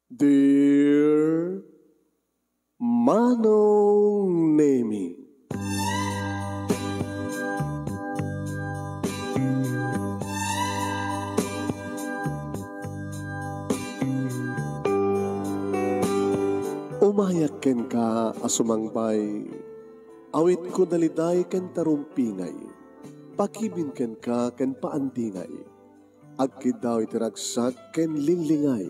Dear Manong Nemi, umayak ken ka asumangbay, awit ko daliday ken tarumpingay, pakibin ken ka ken paandingay, agkid daw itiragsak ken linglingay.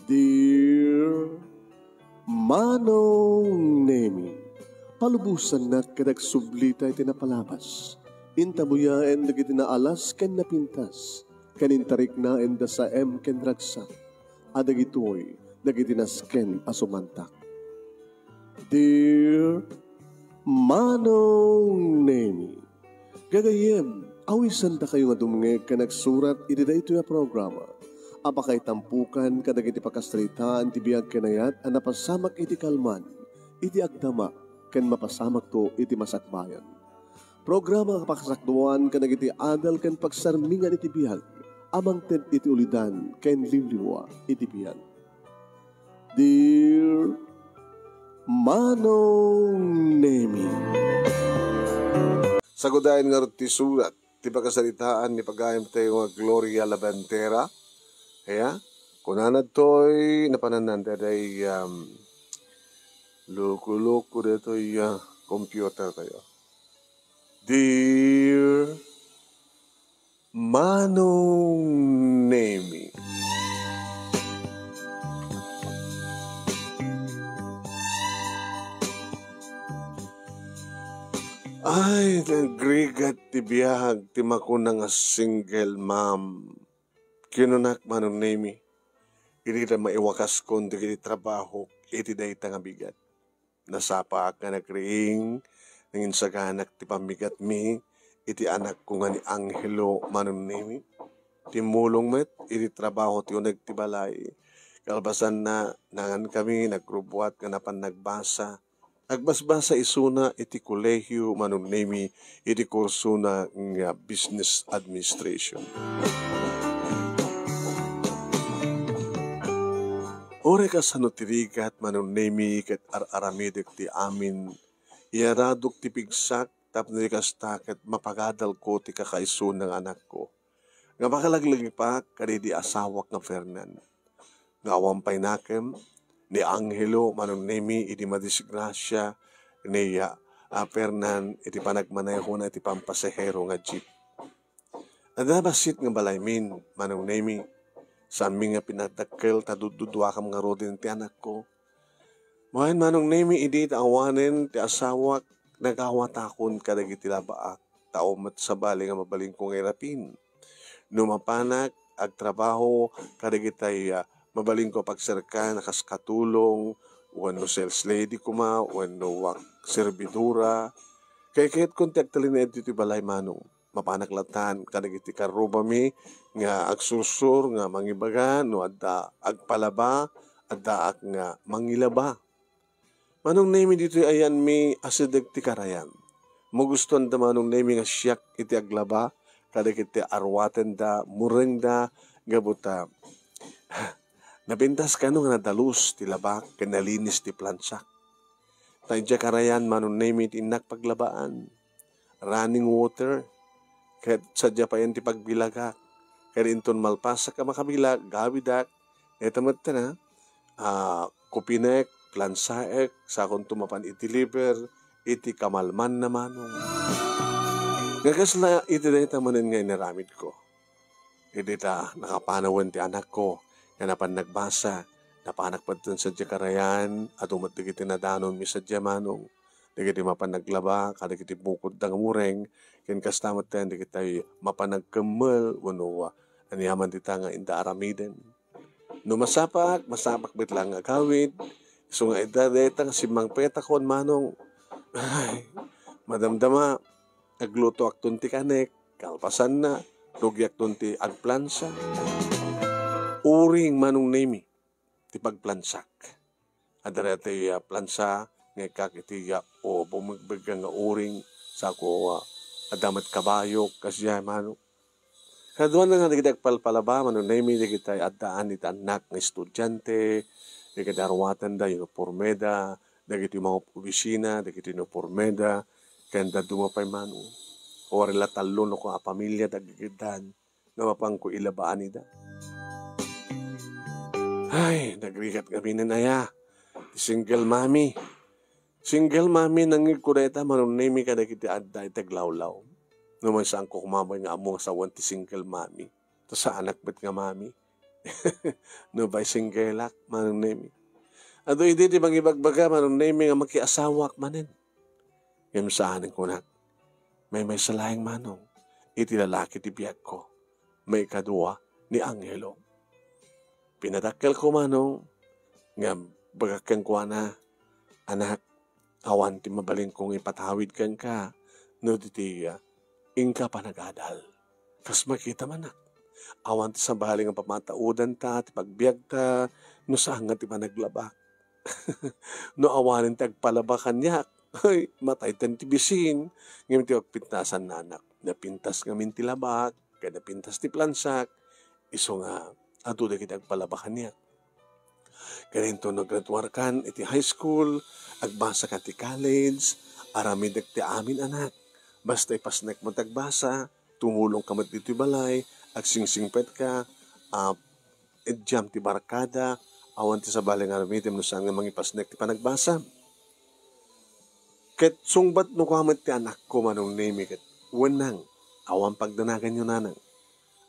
Dear Manong Nemi, palubusan na kadagsublita iti napalabas, intabuyaen dagiti naalas ken napintas, kanintarik na enda sa ken ragsak, adagitoy dagiti nasken asumantak. Dear Manong Nemi, gagayem, awisan da kayo nga dumngeg ka nagsurat iti daytoy a programa. Apakay tampukan kadagiti pakastritaan ti biag kenayat a napasamak iti kalman, iti agdama, ken mapasamak to iti masakbayan. Programa kapakasakduan kadagiti adal ken pagsarmingan iti biag, amang ted iti ulidan ken liwliwa iti biag. Dear Manong Nemi, Sagudayan nga ti sulat, ti pagkasalitaan ni pagayam tayo nga Gloria Labantera. Kaya, kunanad to'y napananan taday loko-loko dito'y computer tayo. Dear Manong Nemi, ay, nagrigat ti biyag ti makuna nga single mom. Kinunak Manong Nemi, iti na maiwakas kon di trabaho, iti day nga bigat. Nasapa ka nagriing, nangin saganak ti pamigat mi, iti anak ko nga ni Angelo Manong Nemi. Timulong met, iti trabaho ti unag ti balay. Kalbasan na, nangan kami, nagrubuat nga napan nagbasa. Agbasbasa isuna iti kolehiyo Manong Nemi, iti kurso na nga business administration. Ore ka sa nutirigat Manong Nemi ket ar-aramidek ti amin, iaradok ti pigsak tapno di kastakit mapagadal ko ti kakaiso ng anak ko. Nga makalaglag pa kadi di asawak nga Fernan. Nga awampay nakem ni Angelo Manong Nemi iti madisgrasya ni Fernan iti panagmaneho na iti pampasahero nga jeep. Adabasit nga balaymin Manong Nemi, saan mi nga pinadakkel tadududwa kam nga rodin ti anak ko. Mahin Manong Nemi idi taawanen ti asawak nagawatakon kadagiti labaak. Tao mat sa bali nga mabaling kong irapin. Numapanak agtrabaho kadagiti mabaling ko pagserka nakaskatulong wano sales lady kuma wano wak servidura. Kaya kahit konti agtalin ti balay Manong. Mapanaklatan kadagiti karubami nga agsusur nga mangibaga no adda agpalaba adda nga mangilaba. Manong Nemi dito ayan mi asideg ti karayan. Mugustuhan da Manong Nemi nga siyak iti aglaba kadagiti arwaten da mureng da gabuta. Napintas kano nga nadalus ti labak ken nalinis ti plansak. Tadya karayan Manong Nemi ti inak paglabaan. Running water ket sadya pa yan ti pagbilagak. Kaya inton malpasak ka makabilag, gawidak, etamat na, kupinek, plansaek, sakon tumapan iti-liver, iti kamalman na Manong. Ngagasla iti na itamanin nga inaramid ko. Iti ta nakapanawan ti anak ko, kanapan nagbasa, napanak pa dun sadya karayan, at umatdigiti na danon mi sadya Manong. Digiti mapanaglaba, kadagiti bukod da nga mureng, ken kastamat tayo, digiti mapanagkemal, wano aniyaman dita nga inda aramiden. No masapak bitlang nga gawid, so nga idadeta nga simang petakon Manong, ay, madamdama, agluto akton ti kanek, kalpasan na, rugi akton ti agplansa. Uring Manong Nemi, ti pagplansak. Adara ti plansa, nga kakitiga o bumagbaga nga uring sa ko adamat kabayo kasya Manong. Kaduan na nga nagigdag palpalaba, manunay di kita adaan iti anak ng estudyante, dagiti arwatan da, uniformeda, dagiti mga opisina, dagiti uniformeda, kanda dumapay manu. O rila talo no ko a pamilya dagigidan, nga mapang ko ilabaan ida. Ay, nagrigat kami na naya. Single mami. Single mami nangig kureta, manunay mi ka dagiti adda itaglawlaw. Naman saan ko kumamay nga among asawan ti single mami. To sa anak ba't nga mami? No by single manong nemi. Ado hindi di bang ibagbaga manong nemi nga makiasawak manin. Yung saan ko nak. May salayang manong. Iti lalaki ti biyag ko. May kadua ni Angelo. Pinadakkel ko manong. Nga bagakang ko na. Anak, awan ti mabaling kong ipatawid kang ka. No titiya. Ingka pa nagadal. Kas makita manak. Awan sa bahaling ang pamataudan ta, ti pagbiag ta, no saan nga ti panaglabak. No awanin tagpalabakan niya. Ay, matay tan ti bisin. Ngayon ti pintasan na anak. Napintas ngamin ti labak, kaya napintas ti plansak. Iso nga, ato na kitagpalabakan niya. Ganito naggraduarkan iti high school, agbasa ka ti college, aramidag ti amin anak. Basta ipasnek mo tagbasa, tumulong ka dito balay, agsingsingpet ka, edyam ti barkada, awan ti sa balay nga ramitim no saan nga mangipasnek ti panagbasa. Ket sungbat no kamat ti anak ko manong nemi ket wenang, awan pagdanagan yun nanang.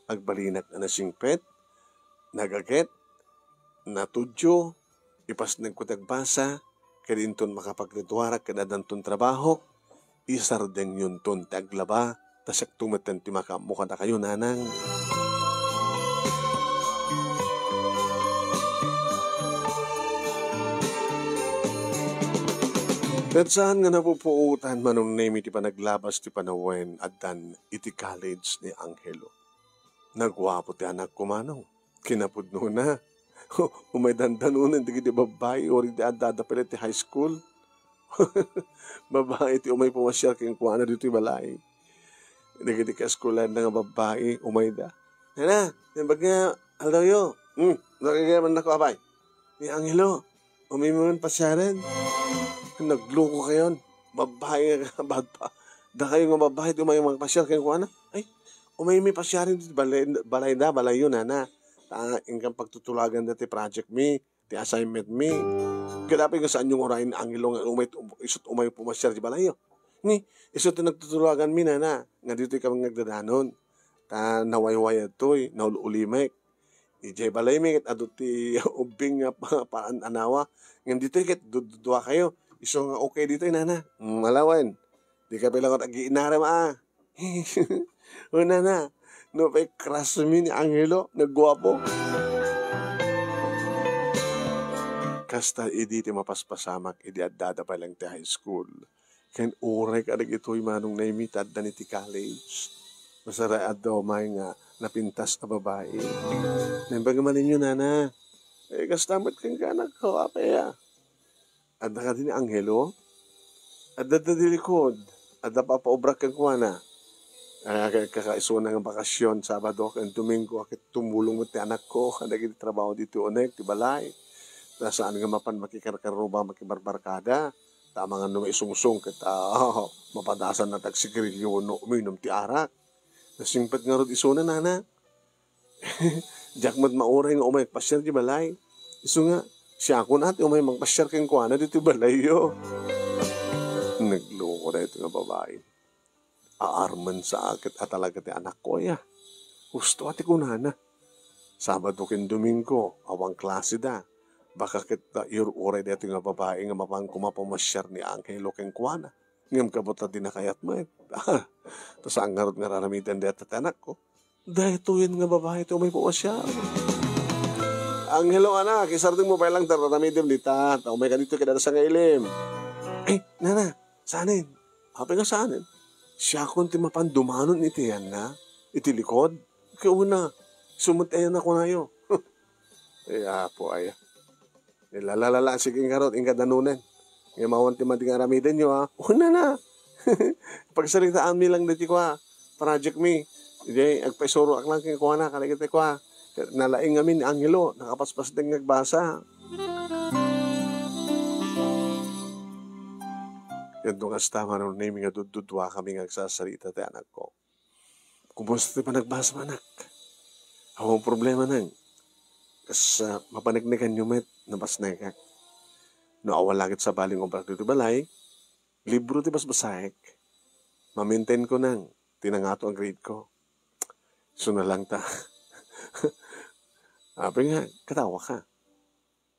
Agbalinak na singpet, nagaget, natudyo, ipasnek ko tagbasa, kadinton makapagretuarak kadadanton trabaho, isarden yun ton taglaba, tasak tumatan ti makamuka na kayo nanang. At saan nga napupuutan manong nemi ti panaglabas ti panawen adan iti college ni Angelo. Nagwapo ti anak ko manong, kinapudno na. Umay dandanunan di babae o rin dadadapilit ti high school. Babae ti umay pumasyal kayong kuwana dito yung balay. Nagiti ka eskulan na nga babae, umay da. Nana, yung bagay aldaw yo. Nakagayaman na ko, abay. Ni Angelo, umay mo man pasyaran. Nagloko kayon. Babae nga, bad pa. Da kayo nga babae, umay mga pasyal kayong kuwana. Ay, umay may pasyaran dito, balay yun, nana. Ingkang pagtutulagan dati project me, ti assignment me. Kadapi nga saan yung orain Angelo nga umay pumasyar di balayo. Ni, isot na nagtutulagan mi na nga dito ikaw nagdadanon. Ta nawaywayad to'y, naululimek. Ijay balay mi, adot ti ubing nga paan anawa. Nga dito ikat, dudua kayo. Iso nga okay dito nana. Malawan. Di ka pilang ag-iinara maa. O nana, no pa'y crush mi ni Angelo, nagwapo. Kasta idi ti mapaspasamak idi addada pa lang ti high school. Ken uray ka ito'y manong naimitad na ti college. Masara addaw may nga napintas na babae. Nambagaman ninyo nana. Kastamat kang kanak ko, apaya. Adda ka din ni Angelo. Adda da di likod. Adda pa paobrak kang kuwana. Kakaiso na ng bakasyon, Sabado, kan Domingo, akit tumulong mo ti anak ko. Naging trabaho dito unek, ti balay. Saan nga mapan makikarkaruba, makibarbarkada. Tama nga nung isungsong kita, mapadasan na tagsigarilyo no uminom ti arak. Nasingpat nga rin iso na nana. Diyak mat mauray nga umay pasyar di balay. Iso nga, siya ako natin umay magpasyar kang kuwana dito balay yo. Nagloko na ito nga babae. Aarman sa akit at talaga ti anak ko ya. Gusto ati ko nana. Sabado kin Domingo, awang klase da. Baka kita iuray dito nga babae nga mapang kumapamasyar ni Angelo keng kuwana. Ngam kabota din na kayat mo eh. Tapos ang ngarot nga raramitan dito at anak ko. Dahil tuwin nga babae ito may pumasyar. Angelo anak, isarding mo pa lang tararamitin dita. Tao may kanito kada sa ngailim. Ay, nana, saanin? Hapi nga saanin? Siya kung ti mapandumanon iti yan na. Iti likod. Kauna, sumutayan ako na yo. Po ay. Nilalalala, sige karot, inga danunan. Ngayon mawan ti mating aramitin nyo ha. Una na. Pagsalitaan mi lang dati ko ha. Project me. Hindi, agpaisuro ak lang kay kuha na, kaligit kuha. Nalaing amin angelo, nakapaspas din nagbasa. Yan doon kasta manon naming nga dududwa kami nga agsasalita tayo anak ko. Kumusta pa nagbasa anak? Ako ang problema nang. Kas mapanagnikan nyo met, nabas na ka. No awal langit sa baling obrak dito balay, libro ti bas basahek. Ma-maintain ko nang, tinangato ang grade ko. So na lang ta. Sabi nga, katawa ka.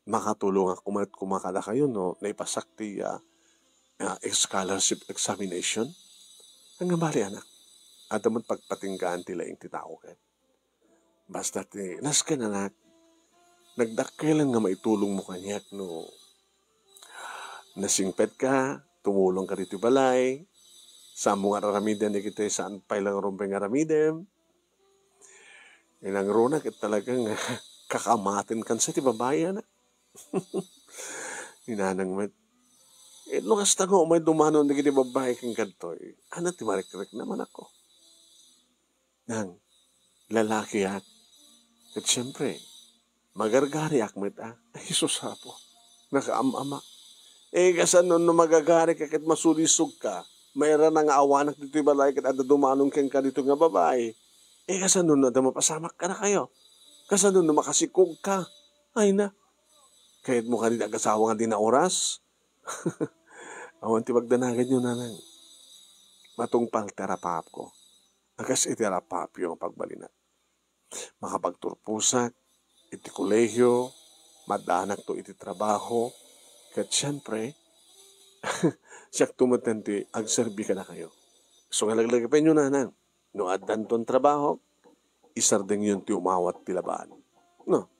Makatulong ako kumakala kayo, no? Naipasak ti scholarship examination. Ang bali anak. At naman pagpatinggaan tila yung titao ka. Basta ti, naskan anak, nagdakailan nga maitulong mo kanyak, no? Nasingpet ka, tumulong ka dito balay, sa mga aramiden ni kita saan pa ilang rumpeng aramiden. Ilang runa kit talagang kakamatin kan sa ti babae anak. Inanang met. Nung hasta ko, may dumano na kiti babae kang kantoy. Ano ti marik-rik naman ako. Nang, lalaki at. At siyempre, magargari akmet Ay, susapo. Nakaamama. Kasan nun magagari ka kit masulisog ka. Mayroon na nga awanak dito balay kit ada dumanong kang ka dito nga babae. Kasan nun na mapasamak ka na kayo. Kasan nun na makasikog ka. Ay na. Kahit mo kanina agasawa nga din na oras. Awan ti magdanagan nyo na nang matungpal terapap ko. Agas iterapap yung pagbalinat. Makapagturpusak, iti kolehyo, madanak to iti trabaho, kat siyempre, siyak tumutanti, agserbi ka na kayo. So nalaglagapin nyo na nang, no adan ton trabaho, isardeng yun ti umawat tilabaan. No?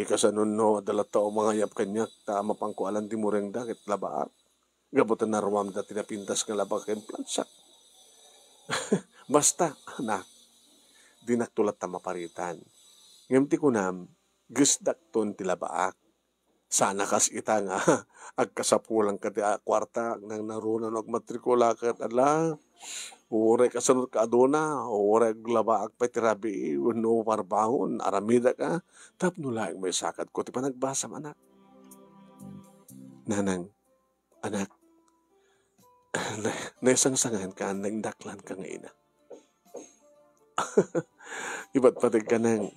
Kasanon no, dalata o mga yap kanyak, tama pang kualan di mureng dakit labaak. Gabutan na ruwam dati na pintas ng labak and plansak. Basta, anak, di naktulat na maparitan. Ngamti ko nam, gisdak ton tilabaak. Sana kas ita nga, agkasapulang ka ti kwarta, nang narunan og matrikula ka, ala, ure kasunod ka aduna, ure labaak pa tirabi, no parbangon, aramida ka, tap nulaing may sakad ko, ti pa nagbasa anak. Nanang, anak, naisang-sangan ka, nagdaklan ka ngayon. Iba't patig ka nang,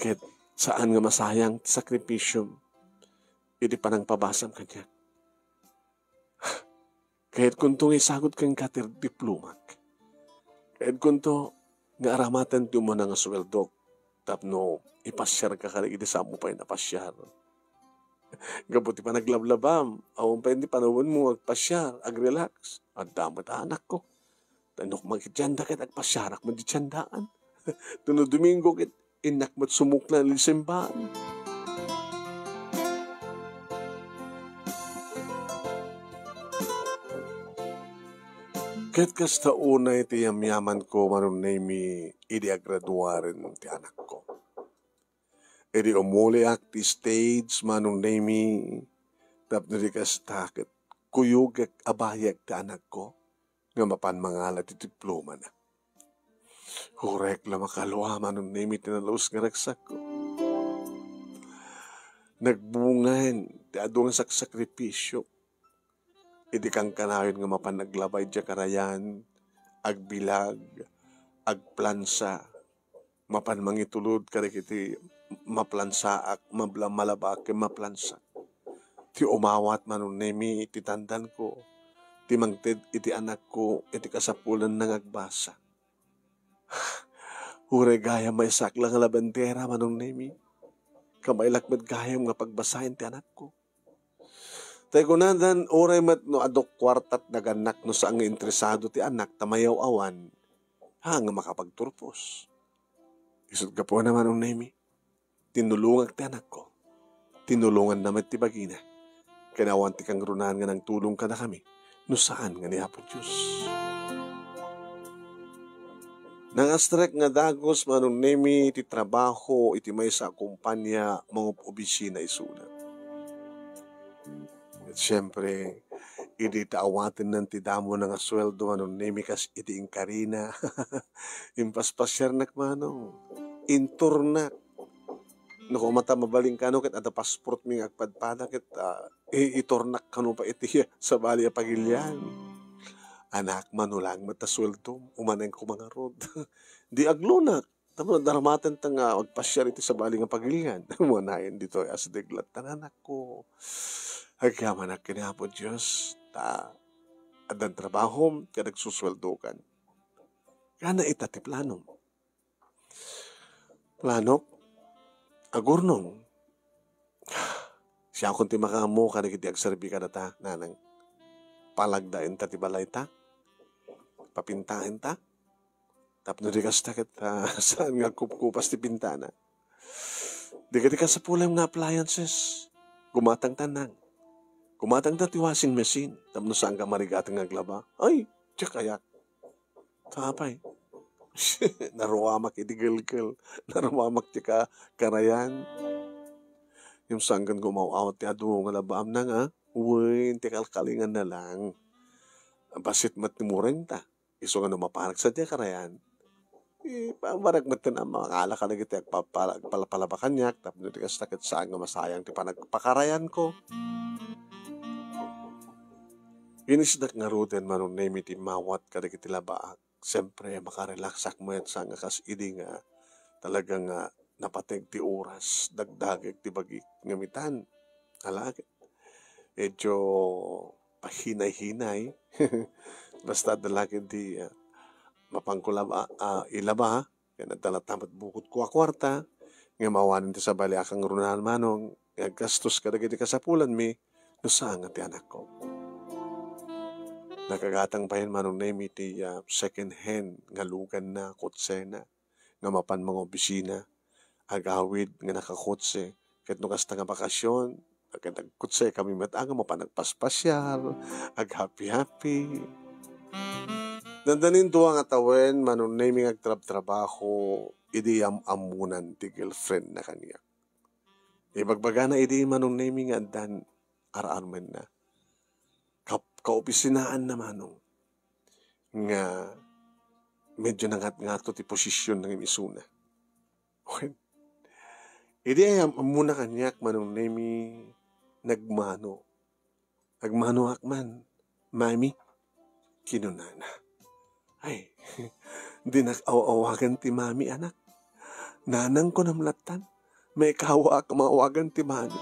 kahit saan nga masayang sakripisyo, hindi pa nang pabasam kanya. Kahit kung itong isagot kang katir diplomak, kahit kung ito nga aramatan ito mo na nga sweldo, tapno ipasyar ka kaligid sa mo pa yung napasyar. Gabuti pa naglablabam, awang pa hindi panawin mo agpasyar, agrelax. At damat anak ko. Tanok magkityanda kit agpasyarak mo di tiyandaan. Tuno Domingo kit inak mo't sumukla ng lisimbahan. Ket kasta unay ti yamyaman ko manunay idi agraduaren ti anak ko. Idi umuli ak ti stage manunay tapno di kasta ket kuyug ak abayag ti anak ko nga mapan mangala ti diploma na. Hurek la makalwa manunay tinalaos nga ragsak ko. Nagbungan ti adu nga saksakripisyo. Idi kang kanayon nga mapanaglabay dya karayan, agbilag, agplansa, mapan mangitulod karik iti maplansaak, malabak ke maplansa. Ti umawat manunemi iti tandan ko, ti mangted iti anak ko, iti kasapulan nang agbasa. Ure gaya may saklang labandera manunemi, kamay lakmed gayam nga pagbasahin ti anak ko. Tay kunadan, oray mat no adok kwartat naganak no sa ang interesado ti anak tamayaw awan, nga makapagturpos. Isod ka po naman ang nemi, tinulungan ti anak ko, tinulungan naman ti bagina, kanawan ti kang runahan nga ng tulong ka na kami, no saan nga ni Apo Diyos. Nangastrek nga dagos manong nemi ti trabaho iti may sa kumpanya mga obisina isulat. At syempre, Idi taawatin ng tidamo ng asweldo manon nemikas iti inkarina. Impaspasyar nak manong. Inturnak. Naku mata mabaling kano ket ada passport mi agpadpada ket itornak kano pa iti sa bali a pagilyan. Anak manulang matasweldo umaneng ko mga rod. Di aglunak. Tama daramatan ta nga agpasyar iti sa bali nga pagilyan. Munayan dito as deglat tanan ko. Agyaman na kinapod Diyos ta adan trabaho ka nagsusweldo kan. Kana itati plano. Plano agurnong siya kung ti makamo ka nagiti agserbi ka data nanang palagdain ta ti balay ta papintahin ta tapno di kas takit saan nga kupkupas ti pintana di ka sa pulang nga appliances gumatang tanang gumatang ta ti washing machine tapno saan ka marigatang aglaba ay tiyak kayak tapay naruwamak iti gilgil naruwamak ti ka karayan yung sanggan gumaw-awat ti adu nga labaam na nga uwin ti kalkalingan na lang basit matimureng ta iso nga maparag sa ti karayan pamarag matin ang mga kala ka nagiti palabakanyak tapno ti kastakit saan nga masayang ti panagpakarayan ko inisdak nga ruden manon name iti mawat ka nagiti labaak siyempre makarelaksak mo at sa nga kas idi nga talagang napateg ti oras dagdagag ti bagi ngamitan alagit medyo pahinay-hinay basta dalagin ti mapangkulaba ilaba kaya nagdalatamat bukod ko kwarta nga mawanin ti sa bali akang runahan manong nga gastos ka dagiti kasapulan mi no saan nga ti anak ko nakagatang pa yan manong name iti second hand nga lugan na kotse na nga mapan mga opisina agawid nga nakakotse ket no kasta nga bakasyon ket nagkotse kami matanga mapan nagpaspasyal ag happy dandanin duwa nga tawen manong name nga agtrabaho idi amunan ti girlfriend na kaniya ibagbaga na idi manong name nga dan ararmen na kaopisinaan na manong nga medyo nangat-ngato ti posisyon ng imisuna. Okay. Idi ay muna kanyak manong nemi nagmano. Nagmano akman. Mami, kinunana. Ay, di nakawawagan ti mami anak. Nanang ko namlatan. May kawa ka mawagan ti mami.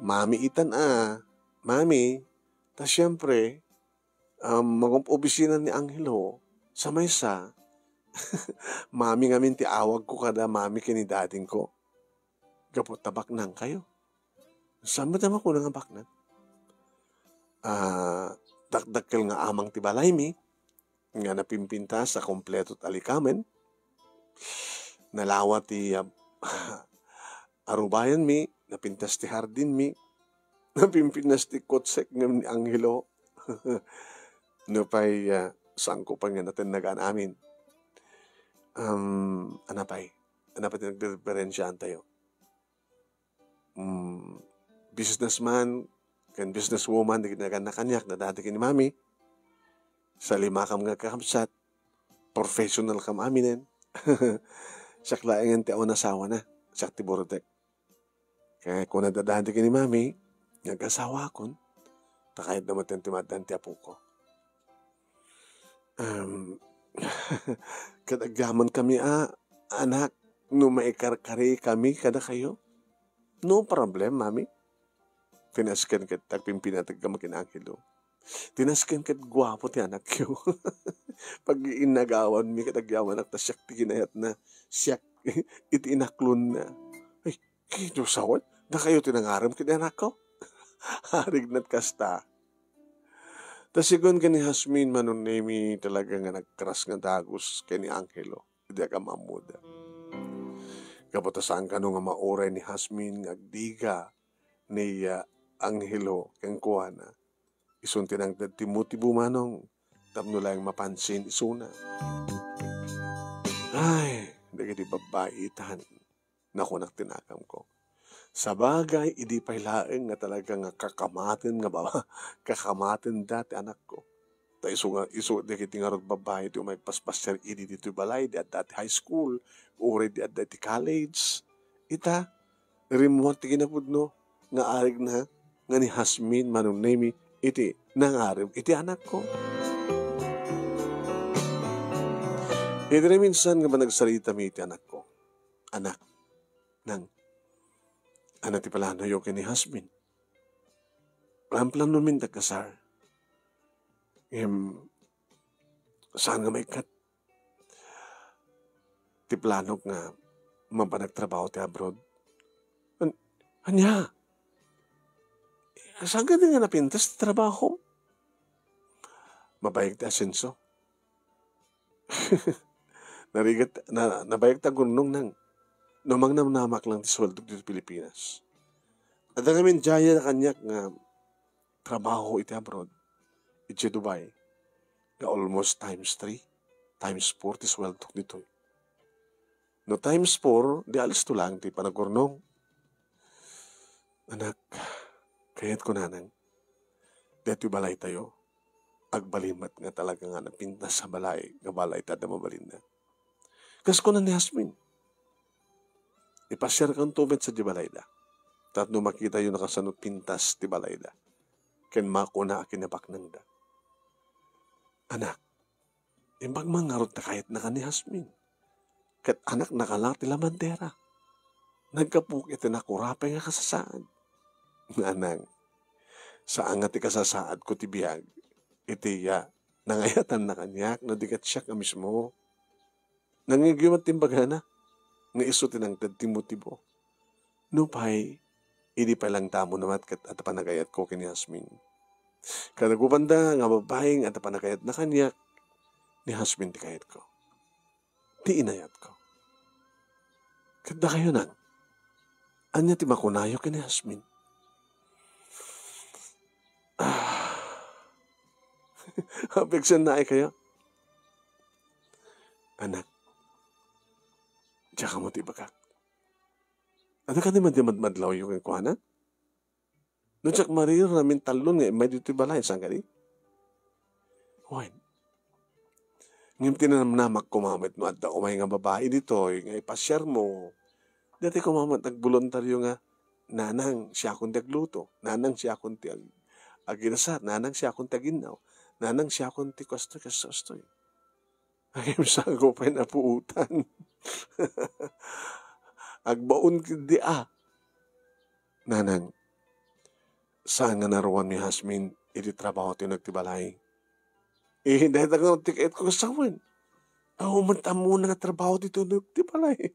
Mami itan Mami, ta siyempre, mag-opisina ni Angelo, sa maysa, mami ngamin ti awag ko kada mami kini dating ko. Gapot tabak nang kayo. Saan ba tama ko nga baknan? Dakdakkel nga amang ti balay mi, nga napimpinta sa kompleto talikamen, nalawa ti arubayan mi, napintas ti hardin mi, napimpinas ti kotsek ng Angelo. No pa'y saan ko pa nga natin nagaan-amin. Anapay nagdiferensyaan tayo. Businessman kan businesswoman na kanyak na dati kini mami. Sa 5 kam nga kakamsat. Professional kam aminen. Saklaingan ti awan asawa na. Sakti borotek. Kaya kung nadadati kini mami, nag-asawa akon, takayad naman tintimadan ti apo ko. Kadagyaman kami, anak, no maikarkari kami, kada kayo. No problem, mami. Tinaskan kat tagpimpinatag ka makinakilo. Tinaskan kat gwapo ti anak yo. Pag inagawan mi kadagyaman at siyak ti kinayat na, siyak iti inaklon na. Ay, kito sawat, na kayo tinangaram kiti anak ko. Harignat kasta. Tasigon ka ni Hasmin manon nemi talaga nga nagkras nga dagos kay ni Angelo. Hindi ka mamuda. Kapatasaan ka nga maoray ni Hasmin nga agdiga ni Angelo kang kuha na. Isun tinangdad timuti bumanong tapno lang mapansin isuna. Ay, hindi ka di babae itahan. Naku tinakam ko. Sa bagay, idi pa'y laeng nga talaga nga kakamatin nga ba, kakamatin dati anak ko. Ta iso di kiti nga rod babae, di may paspasyar idi dito balay, di at dati high school, uri di at dati college. Ita, remote ti kinapudno, nga arig na, nga ni Hasmin manong name, iti, nangarib, iti anak ko. Iti rin minsan nga ba nagsalita mi iti anak ko, anak, nang, anak ti pala yung kini Hasmin. Plan namin tagkasar. Saan nga may kat? Ti plano nga mapanagtrabaho ti abroad. Anya? Saan ka din nga napintas ti trabaho? Mabayag ti asenso. Nabayag ta gunong nang namang namak lang ti sweldo dito Pilipinas. At ang amin jaya na kanyak nga trabaho iti abroad. Iti Dubai. Nga almost times 3, times 4 ti sweldo dito. No times 4, di alis to lang ti panagurnong. Anak, kayat ko nanang, dito balay tayo. Agbalimat nga talaga nga napintas sa balay, nga balay tada mabalin na. Kas ko na ni Hasmin. Ipasyar kang tubet sa di balay da. Tatno makita yung nakasanot pintas di balay da. Ken mako na akinabak nang da. Anak, imbag mangarot na kahit na ka ni Hasmin. Kat anak nakalati lamandera. Nagkapuk iti nakurapay nga kasasaan. Nanang, saan nga ti kasasaad ko ti biyag, iti ya, nangayatan na kanyak, nadikat siya ka mismo. Nangigimat timbaga na, nga iso tinangtad timotibo. Nupay, hindi pa lang tamo namat kat at panagayat ko kini Hasmin. Kadagubanda nga babaeng at panagayat na kanyak, ni Hasmin ti kayat ko. Ti inayat ko. Kada kayo nang, anya ti makunayo kini Hasmin. Apeksan na ay kayo. Anak, tsaka mo ti bakak. Ano ka naman di madmadlaw yung kuhanan? No tsak marir namin talon nga, may dito balay, saan ka di? Wine. Ngayon tinanamak kumamit mo at umay nga babae dito, nga ipasyar mo. Dati kumamit, nagboluntaryo nga, nanang siya akong tagluto, nanang siya akong aginasat, nanang siya akong taginaw, nanang siya akong kastoy. Ay, sago pa na puutan. Agbaon di Nanang, saan nga naruan ni Hasmin, iti trabaho ti nagtibalay. Dahil tagang tiket ko kasawan. Umanta muna nga trabaho dito nagtibalay.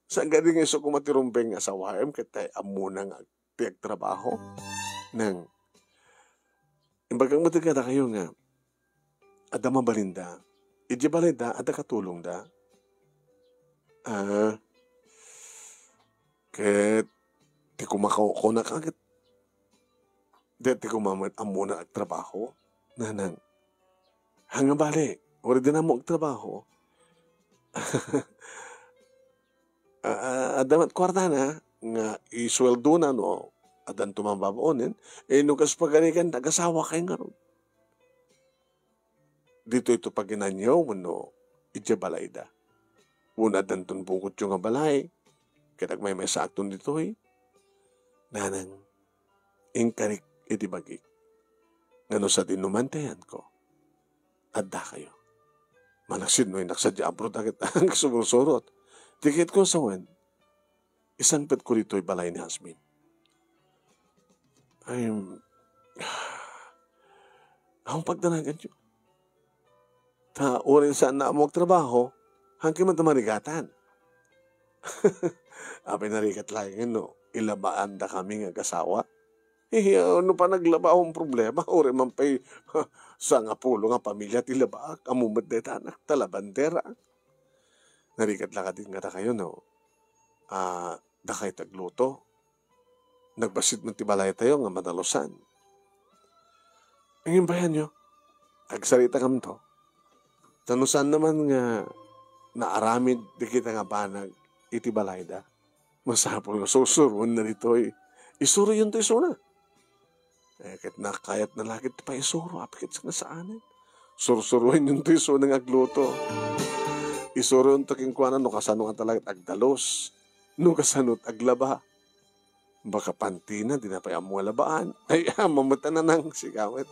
Saan nga din nga iso kumatirumbeng nga sa WM, katay amuna nga tiyak trabaho. Nang, imbagang matigada kayo nga, ada mabalinda, iti balinda, ada katulong da. Ket, ti kumakaw ko na kagad. Dati kumamat amuna at trabaho. Nanang, hanga bali, wala din na mo ang trabaho. Adamat kwarta na, nga isweldo na no, adan tumambaboonin, nukas paganikan, nagasawa kayo nga ron. Dito ito pag ginanyaw mo no, balay da. Una danton bukot yung balay, kaya may sakton dito nanang, ingkarik iti bagik. Ngano sa tinumantayan ko, adda kayo. Manaksid mo naksadya abroad agad ang sumusurot. Tikit ko sa wen, isang pet ko rito'y balay ni Hasmin. Ang pagdanagan nyo. Orin saan na mo trabaho, hanggang man tamarigatan. Apay narigat lang no, ilabaan da kami nga kasawa. Ano pa naglaba akong problema, orin man pa'y sa nga pulo nga pamilya tilaba, amumad na tanak, talabandera. Narigat lang din nga kayo no, da kayo tagluto. Nagbasit mo tibalay tayo nga madalusan. Ang bayan nyo, agsalita kam to. Tanusan naman nga naaramid di kita nga banag iti balay da. Masapol nga susurwan na dito isuro yun to isuna. Kahit nakayat na lagit pa isuro, apikit nga saanin. Sursuruin yun to iso ng agluto. Isuro yun to kingkuanan, no kasano nga talagat agdalos, no kasanot aglaba. Baka pantina, di na pa yung mga labaan. Ay, mamata na nang sigawit.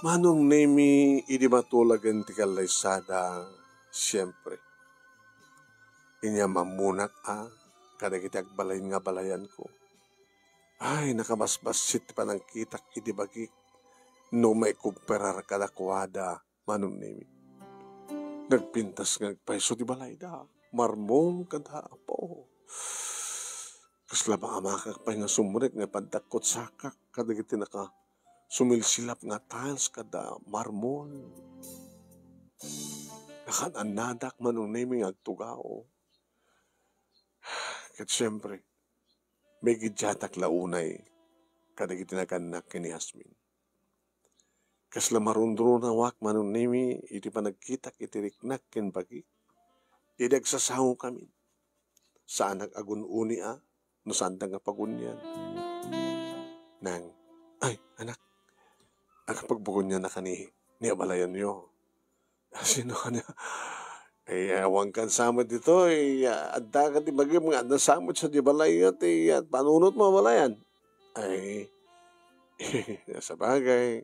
Manong nemi, idi matulagan ti kalaysada, siyempre. Inya mamunak kada kita agbalayin nga balayan ko. Ay, nakabasbasit pa ng kitak idi bagi, no may kumperar kada kuwada, manong nemi. Nagpintas nga paiso di balay da. Marmol kada po. Kasla ba makakapay nga sumurik nga pantakot sakak kada kiti naka sumilsilap nga tiles kada marmol. Nakananadak manong naming agtugao. Kat siyempre, may gidyatak launay kada kiti nakanak ni Hasmin. Kasla marundro na wak manong nami iti pa nagkitak iti riknak ken bagi. Idagsasaw kami. Saan nag-agun-uni no saan nga pagunyan. Nang, ay, anak, agpagbugon niya na kani, niabalayan niyo. Sino ka niya? Ay, awang kan samad dito, adda ka di bagi mga adda samad sa di balayat, panunot mo balayan. Ay, sa bagay,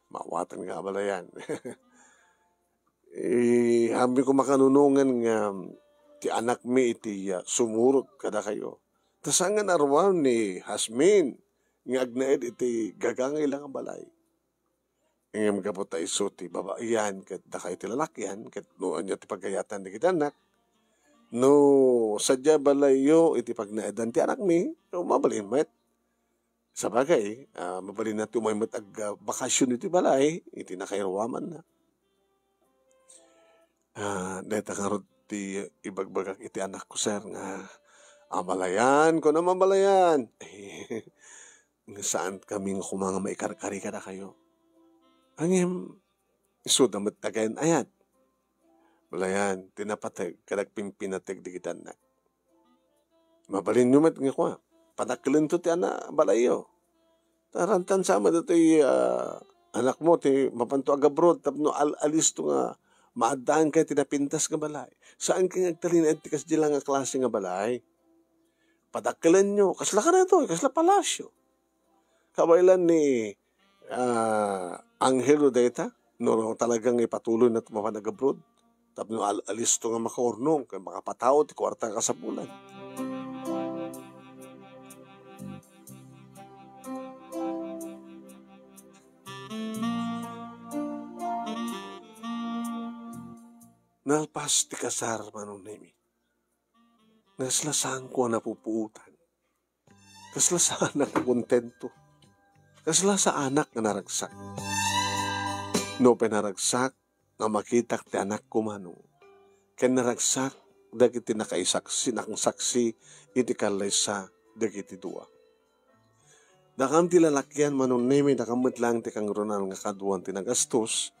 mawatan nga balayan. Hambi ko makanunungan nga ti anak mi iti sumurot kada kayo. Tasangan arwan ni Hasmin nga agnaed iti gagangay lang ang balay. Ngam kapot ta iso ti babaiyan ket dakay ti lalakyan ket noon niya ti pagayatan ti kitanak. No sadya balayo iti pagnaedan ti anak mi, no mabalin met. Sa bagay, mabalin na tumaymat ag bakasyon iti balay, iti nakairawaman na. Deta nga ti ibagbagak iti anak ko, sir, nga amalayan ko na mamalayan. Saan kami nga kumanga maikarkari ka na kayo? Angim, iso damat tagayan ayat. Malayan, tinapatag, kadagping pinatag di kita anak. Mabalin nyo mat nga kwa, pataklin to ti anak, balayo. Tarantan sama dito anak mo, ti mapanto agabrod, tapno alis to nga, maadaan ka tinapintas nga balay. Saan ka nagtalin at tikas di lang nga klase nga balay? Padakalan nyo. Kasla ka na ito. Kasla palasyo. Kabailan ni Angelo Deta, no talagang ipatuloy na tumapanag-abroad. Tapos alis to nga makaurnong, kaya makapatao, ti kwarta ka sa bulan. Nalpas ti kasar manong nemi. Naslasang ko na pupuutan. Kasla sa anak na kontento. Kasla sa anak na naragsak. No penaragsak na makitak ti anak ko manong. Ken naragsak dagiti nakaisaksi nakang saksi iti kalaysa dagiti dua. Dakam ti lalakyan manong nemi nakamit lang ti kang ronal nga kaduan ti nagastos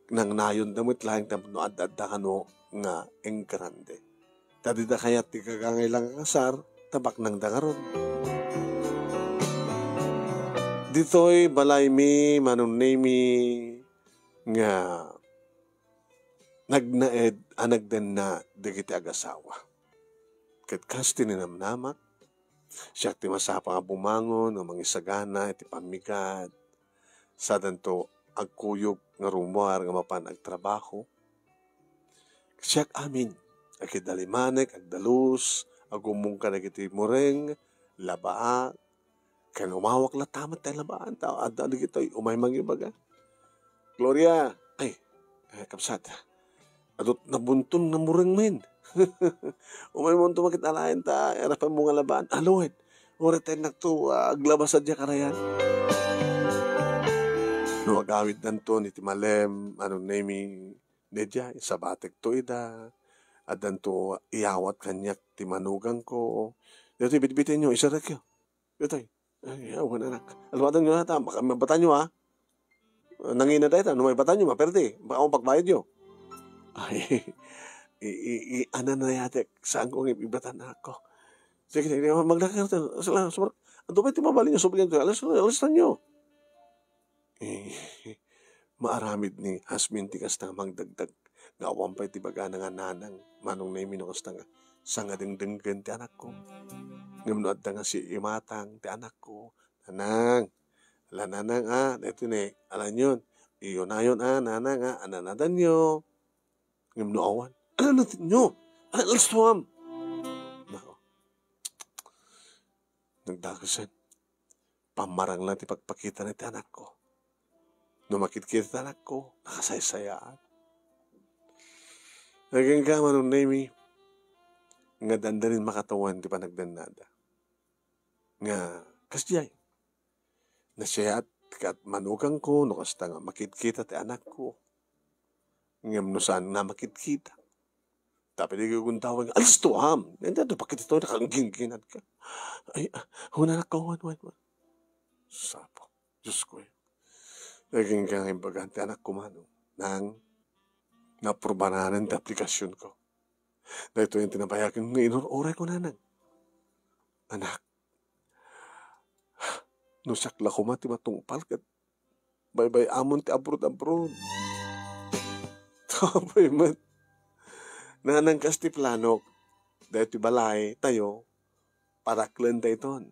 nang nayon damit lang tapno adda kano nga enggrande. Tadi da kayat ti kagangay lang kasar tabak nang dangaron. Dito'y balay mi manong nemi nga nagnaed anagden na digiti agasawa. Ket kas tininamnamak siya ti masapa nga bumangon ng mga isagana iti pamikat sa danto agkuyog nga rumwar nga mapan agtrabaho. Siyak amin, akidalimanek, agdalus, agumong ka nagiti mureng, labaa, kaya umawak la tamat tayo labaan, tao, adda digito'y umay mangibaga. Gloria, ay, kapsat, adot nabuntun nga mureng men. Umay mo ito makitalayan ta, erapan mo nga labaan, alohet, oret tayo nagto, aglabas adya karayan. No agawid nanto ni Timalem, anong naming nedya, isabatek to ida, at nanto iawat kanyak timanugang ko. Dito bitbitin nyo, isa rekyo. Dito ay, awan anak. Alwatan nyo na ta, baka mabatan nyo Nangina dahil, ano may batan nyo, maperte. Baka akong pagbayad nyo. Ay, Ana na yatek, saan kong ibibatan na ako. Sige, maglakar tayo. Ano ba iti mabalin nyo? Sobrang ito, alas na nyo. Maaramid ni Hasmin ti kasta magdagdag. Nga awam pa iti baga nga nanang. Manong na imino kasta nga. Sanga dengdenggen ti anak ko. Ngamnoad nga si imatang ti anak ko. Nanang. Ala nanang ito ni. Alam yun. Iyon na yun nanang ananadan nyo. Ngamno awan. Ano natin nyo? Alas tuwam. Nako. Nagdagasan. Pamarang lang ti pagpakita na ti anak ko. Numakit-kita anak ko. Nakasaysayaan. Naging ka manong nami. Nga dandanin makatawan ti panagdanada. Nga kasjay. Nasya at manugang ko. No kasta nga makit-kita ti anak ko. Ngam no saan na makit-kita. Tapi di ko kung tawag, alis to ham. Hindi ito, bakit ito nakangginginat ka? Ay, huna na kawan. Sapo, Diyos ko eh. Naging kang ibagante anak ko man, nang naprobananan ng aplikasyon ko. Na ito yung tinabayakin ng inuroray ko nanang. Anak, nusakla ko mati matungpal kat bye-bye amon ti abroad. Tapay man. Nanang kasti planok, dahil ti balay tayo, paraklan tayo ton.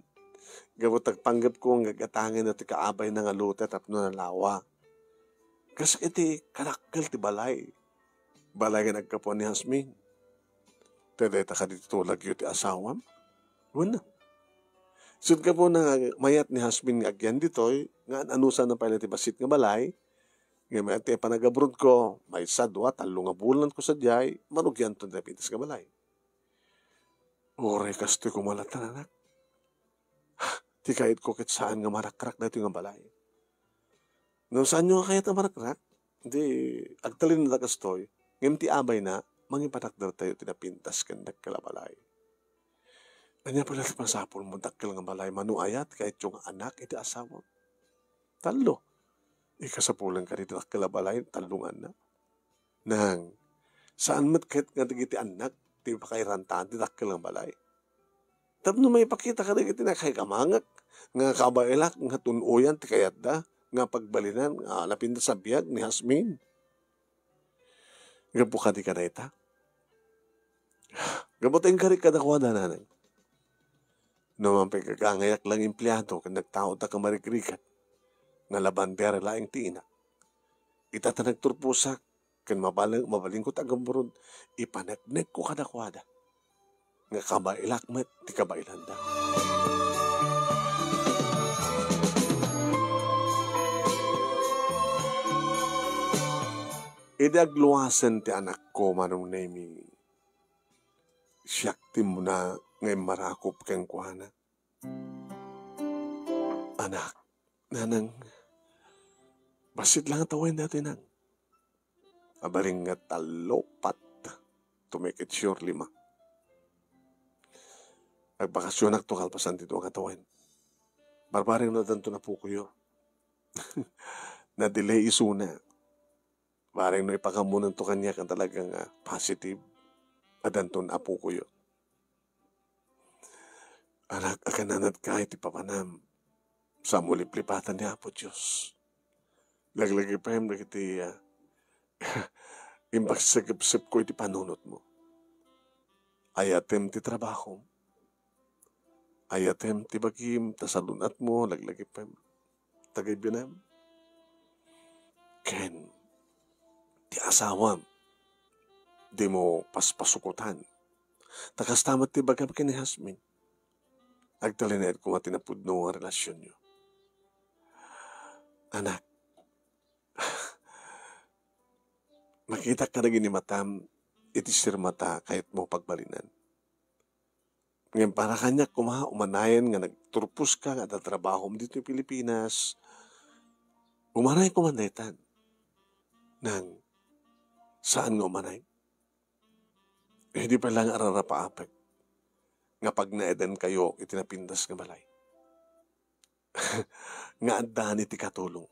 Gabot tagpanggap ko ang gagatangin na ti kaabay na nga luta tapno na lawa. Kasi iti karakal ti balay. Balay nga nagkapon ni Hasmin. Tadeta ka dito tulag yun ti asawam. Wala. Sud ka po na mayat ni Hasmin nga agyan ditoy, nga anusan na pala ti basit nga balay, nga may ati panagabrod ko, may sadwa, talo nga bulan ko sa diyay, manugyan to na pitas nga balay. Oray kastoy kumalatan anak. Ti kahit ko kit saan nga marakrak na ito nga balay. No saan nyo kayat nga marakrak? Hindi, agtalin na kastoy, ngayon ti abay na, mangipatakdar tayo tinapintas kandag kalabalay. Anya pala pasapol mo, dakil nga balay, manuayat, kahit yung anak, iti asawa. Talo. Ikasapulan ka dito kalabalay, talungan na. Nang, saan mat kahit nga iti anak, ti pakairantaan, ti dakil nga balay. Tapno may pakita ka na iti na kay kamangak, nga kabailak, nga tunuyan, ti kayat da, nga pagbalinan, nga lapinda sa biyag ni Hasmin. Gapo ka di ka na ita. Gapo tayong karik ka na kuha na nanay. Naman pagkakangayak lang empleyado, kung nagtao ta ka marikrikat, nga labandera laing tiina. Itata nagturpusak, kan mabaling ko tagamburod, ipanagnek ko kadakwada. Nga kabailak met, ti kabailanda. Idagluwasan ti anak ko manong nami. Siyakti mo na ngayon marakop kang kuhana. Anak, nanang, basit lang tawin natin nang. Abaring nga talopat, to make it sure 5. Nagbakasyon to kalpasan dito ang katawin. Barbaring na danto na po kuyo. Na-delay isuna. Baring no ipakamunan to kanya kan talagang positive. Adanton apo kuyo. Anak, akananat kahit ipapanam. Sa muliplipatan ni Apo Diyos. Laglagi pa yung nagiti impagsagip-sip ko iti panunot mo. Ayatem ti trabaho. Ayatem ti bagim, tasalunat mo, laglagi pa yung tagay binam. Ken, ti asawam, di mo paspasukutan. Takastamat ti bagam kini Hasmin. Agtalinayad ko matinapudno ang relasyon nyo. Anak, makita ka na ginimatam, itisir mata kahit mo pagbalinan. Ngayon para kanya umanayan nga nagturpus ka nga tatrabaho mo dito yung Pilipinas, umanay kumandaitan nang saan nga umanay. Hindi pa lang ararapaapag nga pag naedan kayo itinapindas nga balay. Nga andahan iti katulong.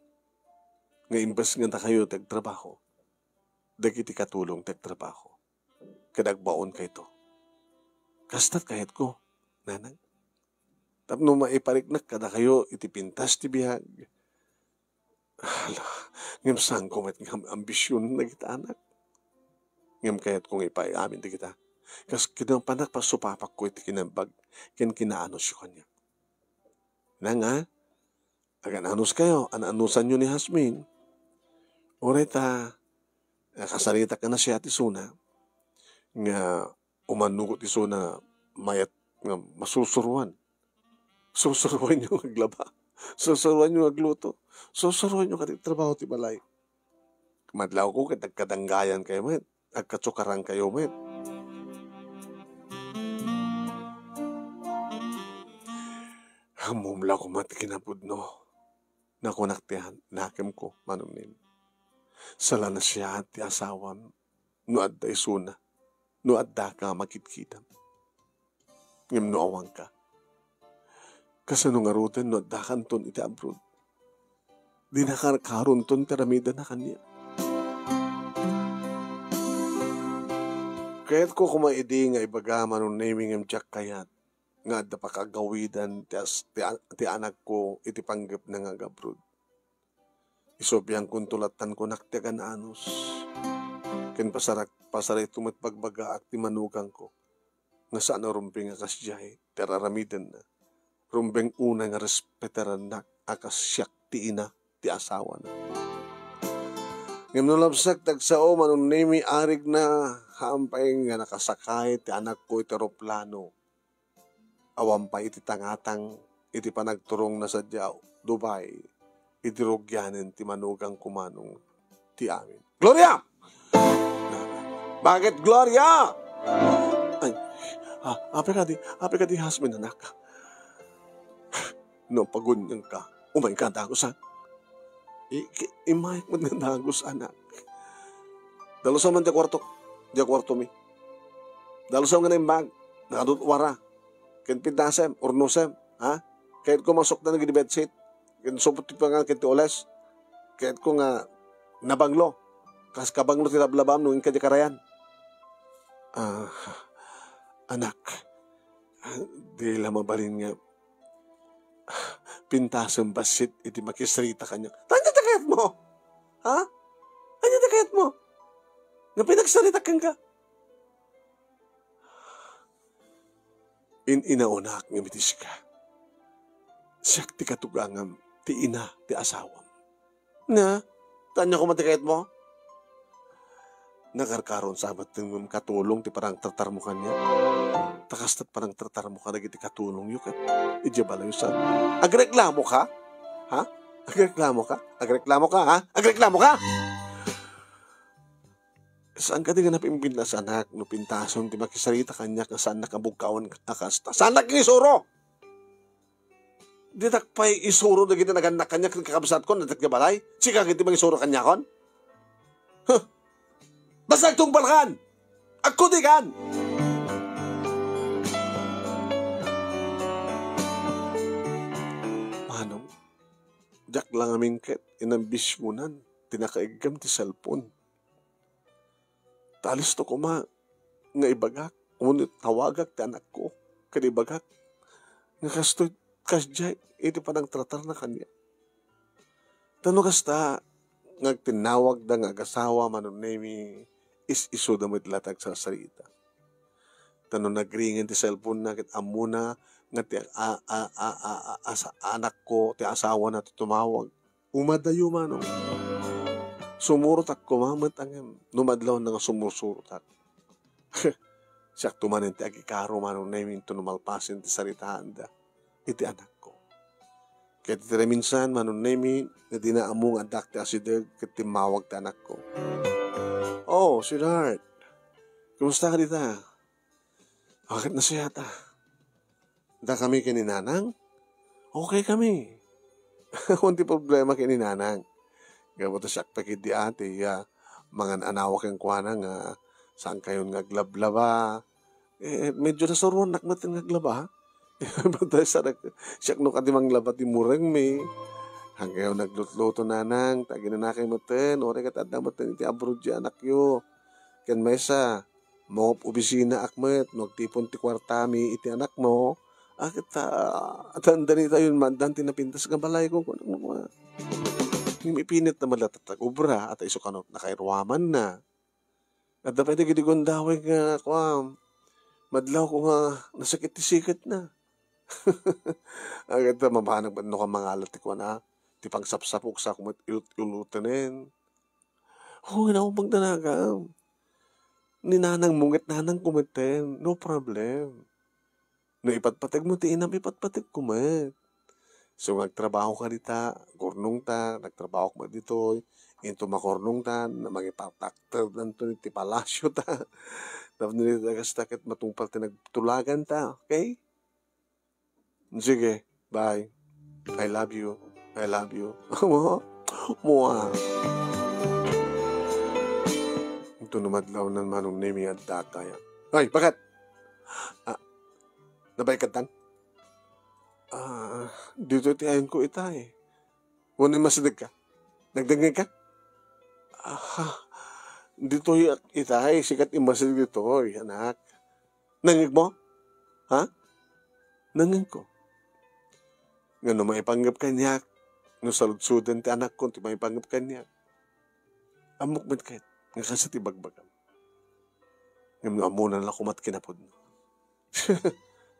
Nga imbas nga na kayo tagtrabaho, dagiti katulong tagtrabaho. kadagbaon kay to. Kastat kahit ko, nanang. Tapno maipariknak kada kayo, itipintas ti bihag. Hala, ngam saan ko met ngam ambisyon na kita anak. Ngam kahit kong ipaiamin di kita. Kas kinang panak pa supapak ko iti kinambag, kinaanos yun kanya. Nga, agan-anos kayo, anaanusan nyo ni Hasmin. Oreta, kasalita ka na siya ti Suna, nga umanugot ti Suna, mayat nga masusuruan. Susuruan nyo aglaba. Susuruan nyo agluto. Susuruan nyo trabaho ti balay. Madlaw ko katagkadanggayan kayo, met. Agkatsukarang kayo, met. Hamumla ko mati kinapudno. Nakunaktihan, nakim ko, manunin. Sala na siya at ti asawam, no adda isuna, no adda ka makitkitam. Ngim no awang ka. Kasanong arutan no adda kanton iti abroad. Di nakakarun ton piramida na kanya. Kaya't ko kumaidi nga ibaga manong naming ang Jack Kayat. Nga adda pa kagawidan ti anak ko iti panggap na nga abroad. Isobiyang kuntulatan ko naktiagan anos. Ken pasaray tumat pagbaga at ti manugang ko. Nga saan rumping akas jay, teraramidan na. Rumbeng una nga respetaran na akas siyak ti ina, ti asawa na. Ngam nulabsak tagsao manong nemi arig na haampay nga nakasakay ti anak ko iti aeroplano. Awampay iti tangatang iti panagturong na sadyaw, Dubai, iti rugyanen ti manugang kumanong ti amin. Gloria! Bakit Gloria? Ay, ape ka di Hasmin anak. No, pagunyang ka. Umay ka, dagos ha? Imayik mo na dagos anak. Dalo sa man di kwarto mi. Dalo sa nga na yung bag, nakadutwara. Ken pintasem, ornosem, ha? Kahit ko masok na naging bedsit, ken supot pa nga ken ti oles, kahit ko nga nabanglo, kas kabanglo ti lablabam nung kadi karayan. Anak, di lamang balin nga, pintasem basit, iti makisrita kanya. Tanya takayat mo? Ha? Tanya takayat mo? Nga pinagsarita kang ka? Inaunak nga mitis ka. Siyak ti katugangam, ti ina, ti asawam. Na, tanya ko matikayat mo? Nakarkaron sabat ng katulong ti parang tartar mo kanya. Takastat parang tartar mo ka nagiti katulong yuk at ijabalayo sa. Agreklamo ka? Ha? Agreklamo ka? Agreklamo ka, ha? Agreklamo ka? Saan ka di nga napimbinlas anak, no pintason, di makisarita kanya ka saan nakabugkawan akasta. Saan nakisuro? Di takpay isuro na kita naganak kanya kakabasat ko, natakyabalay? Sika kita mangisuro kanya kon? Huh! Basta nagtungpal kan! Ako di kan! Manong, jak lang aming ket, inambis mo nan, tinakaigam ti cellphone. Talis to ko nga ibagak, ngunit tawagak ti anak ko, kanibagak, nga kastoy, kasjay, iti panang tratar na kanya. Tano kasta, tinawag da nga agasawa, manunemi, iso damit latag sa sarita. Tano nagringin ti cellphone na, kit amuna, nga ti anak ko, ti asawa na tumawag. Umadayo manong. Sumurutak ko mamat ang numadlaw na nga sumusurutak. Siyak tumanin ti agikaro manong namin to numalpasin ti saritahan da. Iti anak ko. Kaya ti minsan manong namin na dinaamong adak ti asideg kat timawag ti anak ko. Oh, sweetheart. Kumusta ka dita? Bakit na siya ta? Da kami kininanang? Okay kami. Kunti problema kininanang. Gawat siyak pakit di ate, mga anawak yung kuwana nga, saan kayo ngaglablaba? Medyo nasuruan nakmatin ngaglaba, Batay sa siyak no kadimang labat di mureng me. Hanggaw naglutluto nanang, tagi na nakay maten, ore kat adda maten iti abroad di anak yo. Ken mesa, Mo opisina akmet, magtipon ti kwartami iti anak mo. Akit atan danita yun man, danti na pintas nga balay ko. Yung ipinit na malatatag ubra at iso kanot nakairwaman na. At dapat gidi gondaway nga madlaw ko nga nasakit ti sikat na. Agad na mabanag ba no ka mga alat ko na ti pangsapsapok sa kumat ilutanin. Na akong pagdanagam. Ninanang mungit nanang kumiten. No problem. No ipatpatag mo ti inam ipatpatag kumat. So nagtrabaho ka dita, gurnong ta, nagtrabaho ka dito, into makornong ta, na magipatakter nanto ti palasyo ta. Tapos nilitastakit matungpal ti nagtulagan ta, okay? Sige, bye. I love you. I love you. Mua. Ito numadlaw ng manong nemi at dataya. Ay, bakit? Nabay ka tan? Dito ti ayon ko itay. Wala masadag ka? Nagdangay ka? Dito itay, sikat imasadag dito, anak. Nangig mo? Ha? Nangig ko. Nga no maipanggap kanyak, no saludsudan ti anak ko, ti maipanggap kanyak. Amok met kahit, nga kasi ti bagbagam. Nga no amunan lang kumat kinapod no.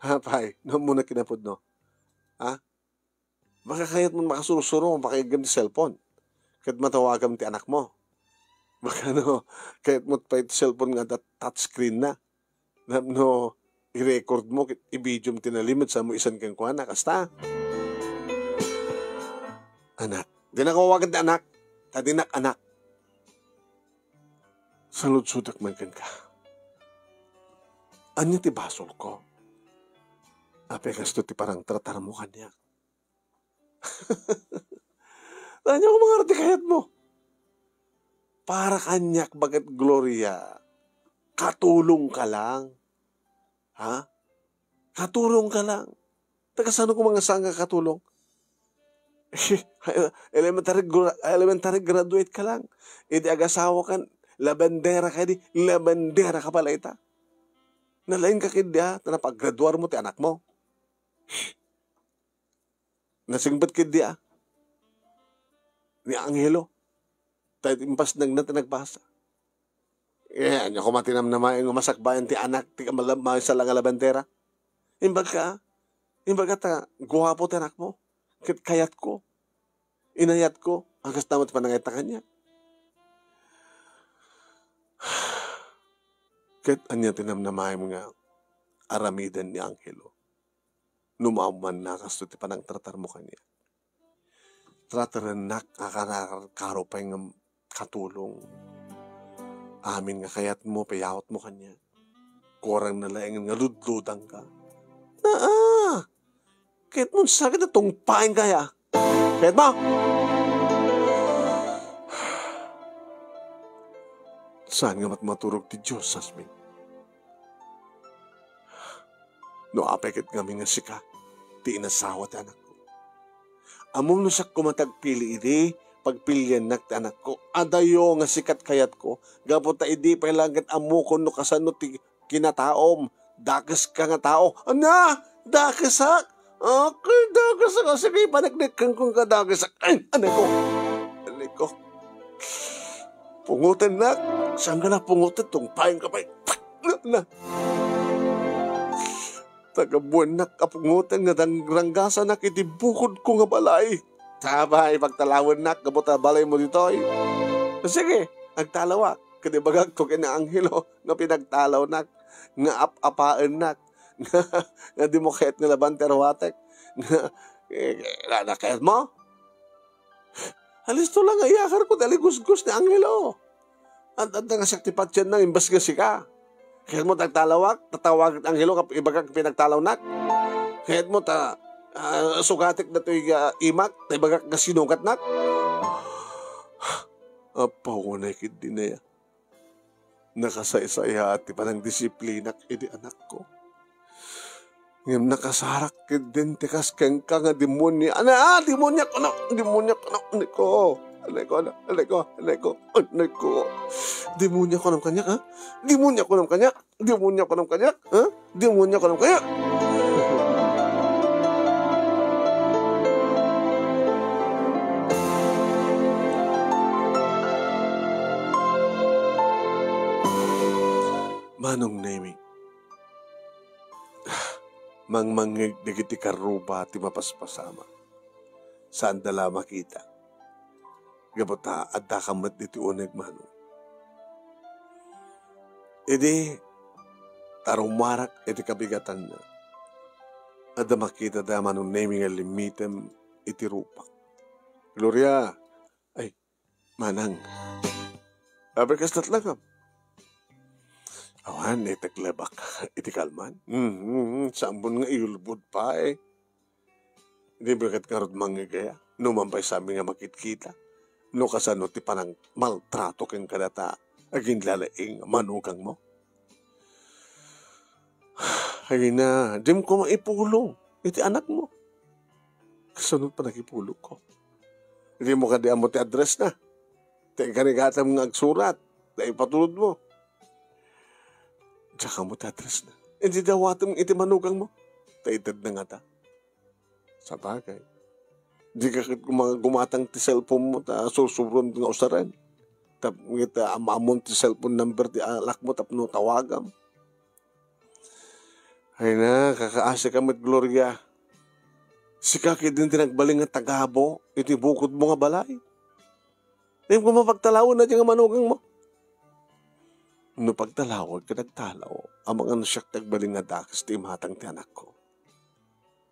Ha, pay, no muna kinapod no. Ha? Baka kayat mo makasurusuro, makaigam ti cellphone. Kahit matawagam ti anak mo. Baka no, kahit mo pa ti cellphone nga touchscreen na. No, i-record mo, i-video mo tinalimit sa mo isan kang kuha na, kasta. Anak. Di na kawawagan ti anak. Tadinak anak. Salud-sudak man ka. Anya ti basol ko? Apekas to ti parang tratar mo kanya. Tanya ko mga artikayat mo. Para kanyak bagat Gloria. Katulong ka lang. Ha? Katulong ka lang. Tagasano ko mga sanga katulong? elementary graduate ka lang. Idi agasawa kan, labandera ka di, labandera ka pala ita. Nalain ka kidya, na napag-graduar mo ti anak mo. Nasingbat kidya. Ni Angelo. Tayo impas nang nagbasa. Ano ko matinam na may masakbayan ti anak, ti kamalama sa lang labandera. Imbag ka ta, guwapo ti anak mo. Kayat ko. Inayat ko. Hanggang naman panangayat na kanya. Kahit anya tinamnamay mo nga aramidan ni Angelo. Numaman na kasto ti panang tratar mo kanya. Tratarenak karo pa yung katulong. Amin nga kayat mo, payawat mo kanya. Korang nalayangan nga ludludang ka. Kahit mo sakit na tungpain kaya. Kahit mo! Saan nga maturog ti Diyos, Sasmin? No apekit kami nga sika, ti inasawa ti anak ko. Amom no siya kumatagpili iti, pagpilian nak ti anak ko. Adayo nga sikat kayat ko, gapot ta idi pailangat amukon no kasano ti kinataom. Dakas ka nga tao. Ana! Dakasak! Okay, dakasak. Sige, panagnikan kong kadakasak. Ay, anay ko. Pungutan na. Saan ka na pungutan? Tungpain ka pa. Na. Tagabuan na kapungutan nga ranggasa na kitibukod ko nga balay. Sabay, pagtalawan na, kabuta balay mo dito. Sige, nagtalawa. Kadibagag ko kina Angelo nga pinagtalaw na. Nga apaan na. Nga di mo kahit nga laban terwatek. Nga nakayat mo? Halis to lang ayakar ko dali gusgus ni Angelo. At nga saktipat yan na imbas nga sika. Kahit mo tagtalawak, tatawag ang Angelo kapag ibagag pinagtalaw na. Kahit mo sugatik na ito'y imak, ibagag nga sinukat na. Apaw ko na ikid din na yan. Nakasaysaya at ipanang disiplina idi anak ko. Ngayon nakasarak din tikas keng ka nga demonyo. Demonyo ko na, hindi ko. Anay ko. Demonya ko ng kanyak, ha? Demonya ko ng kanyak, ha? Demonya ko ng kanyak. Manong Nemi, mangmangig digiti karuba ti mapaspasama. Saan dala makita? Gabata adda kamat diti uneg manong. Idi tarong marak iti kabigatan na. Adda makita da Manong Nemi nga limitem iti rupa. Gloria, ay manang. Aberkas tatlagam. Awan, itaglabak iti kalman. Sambon nga iulbud pa eh. Hindi bagat karod manggigaya. Numampay sa amin nga makitkita. No kasano ti panang maltrato kang kadata. Aging lalaing manugang mo. Ay na, dim ko maipulong. Iti anak mo. Kasunod pa nagipulong ko. Hindi mo kadi amo ti address na. Ti kanigatam nga agsurat. Dahil patulod mo. Tsaka mo tatras na. Hindi daw atong iti manugang mo. Taitad na nga ta. Sa bagay. Di ka gumatang ti cellphone mo ta susuron nga usaran. Tap ngita amamon ti cellphone number ti alak mo tapno tawagam. Ay na, kakaasa ka met Gloria. Si kaki din tinagbaling nga tagabo. Iti bukod mo nga balay. Hindi mo mapagtalawon na di nga manugang mo. No pagtalawag ka nagtalaw, ang mga nasyak nagbaling nga dakas ti matang ti anak ko.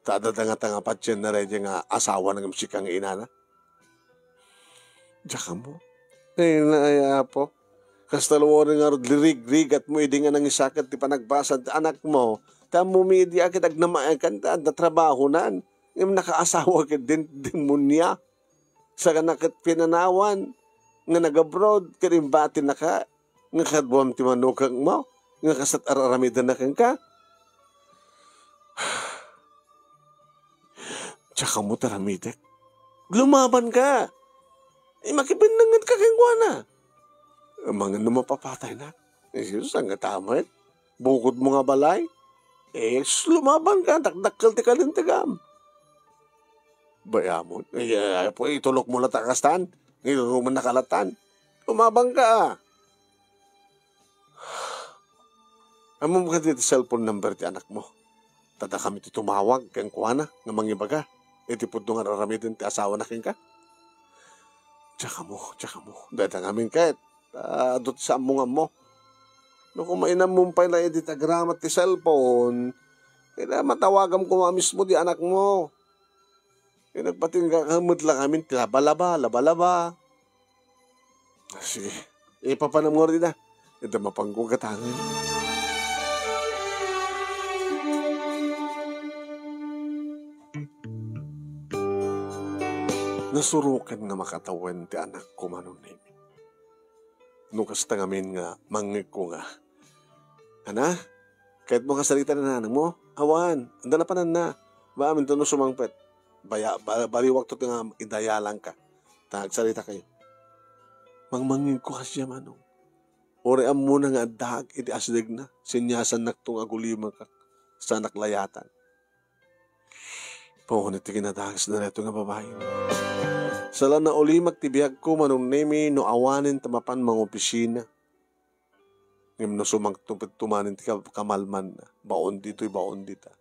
Tadadanga-tanga pa dyan na rin nga asawa ng musikang inana. Diyan mo. Ay naaya po. Kastalawa rin nga lirig-rig at mo hindi nga nangisakat ti panagbasad anak mo. Tamo media akit agnamaakan ta na trabaho nan. Yung nakaasawa ka din demonya. Sa kanakit pinanawan. Nga nag-abroad. Karimbati na ka. Nga kadwam ti manukang mo. Nga kasat araramidan na kang ka. Tsaka mo taramidek. Lumaban ka. Makipindangan ka kang kuwana. Mga numapapatay na. Jesus, ang gatamit. Bukod mo nga balay. Lumaban ka. Dakdakkel ti kalintigam. Bayamon. Po, itulok mo na takastan. Ngayon mo nakalatan. Lumabang ka. Amo mo ka dito cellphone number ti anak mo. Tada kami ti tumawag kang kuwana nga mangibaga. Iti pudno nga raramidin ti asawa na king ka. Tsaka mo. Dada ngamin kahit. Dot sa amungan mo. No kung mainam mo pa na iti tagramat ti cellphone, kaya matawagam ko mismo di anak mo. Kaya nagpatingga kamot lang kami ti laba-laba. Sige. Ipapanam mo rin na. Ito mapanggugatangin. Nasurukan nga makatawan ti anak ko Manong Nemi. Nung kasta ngamin nga mangig ko nga. Ana, kahit mo kasalita na nanang mo, awan, anda na panan na. Ba amin to no sumangpet. Baliwag to nga idayalang ka. Tagsalita kayo. Mangmangig ko kasi Manong. Ore am muna nga adag iti asdig na. Sinyasan naktong agulima ka sa naklayatan. Pohon iti kinadagas na reto nga babae. Sala na uli magtibiyag ko Manong Nemi no awanin tamapan mga opisina. Ngim no sumangtumanin ti kamalman na. Baon dito'y baon dita.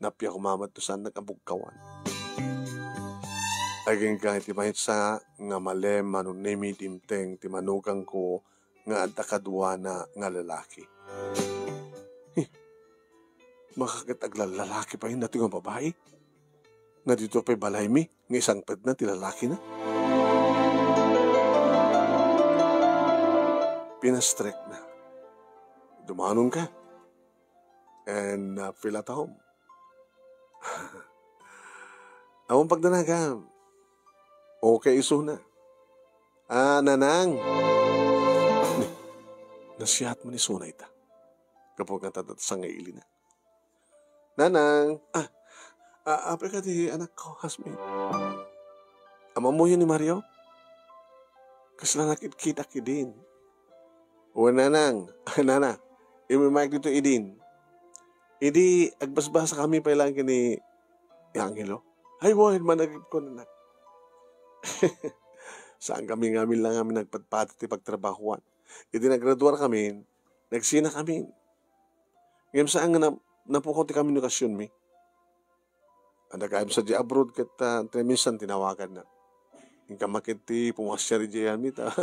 Napya kumamat to saan nagkabugkawan. Aging kahit imahit sa nga malem Manong Nemi dimteng ti manugang ko nga adda kadwa na nga lalaki. Makakit aglalaki pa yun natin nga babae. Nga dito pa'y balay mi, nga isang ped na, tilalaki na. Pinastrek na. Dumanon ka. And fill at home. Awang pagdanagam. Okay, iso na. Nanang. Nasiyat mo ni Sunay ta. Kapag nga tatat sa ngaili na. Nanang. Apre ka di anak ko, Hasmin. Ama mo yun ni Mario? Kasla nakikita kidin. O nanang, nana, imimak dito idin. Idi, agbasbasa kami pa ilang kini Angelo. Ay, boy, managip ko na. Saan kami ngamin lang kami nagpatpat ti pagtrabahuan. Idi nagraduar kami, nagsina kami. Ngayon saan nga napukot ti komunikasyon mi. Ada kaim sa di abroad kat minsan tinawagan na. Yung kamakit ti pumasya rin diyan mi ta.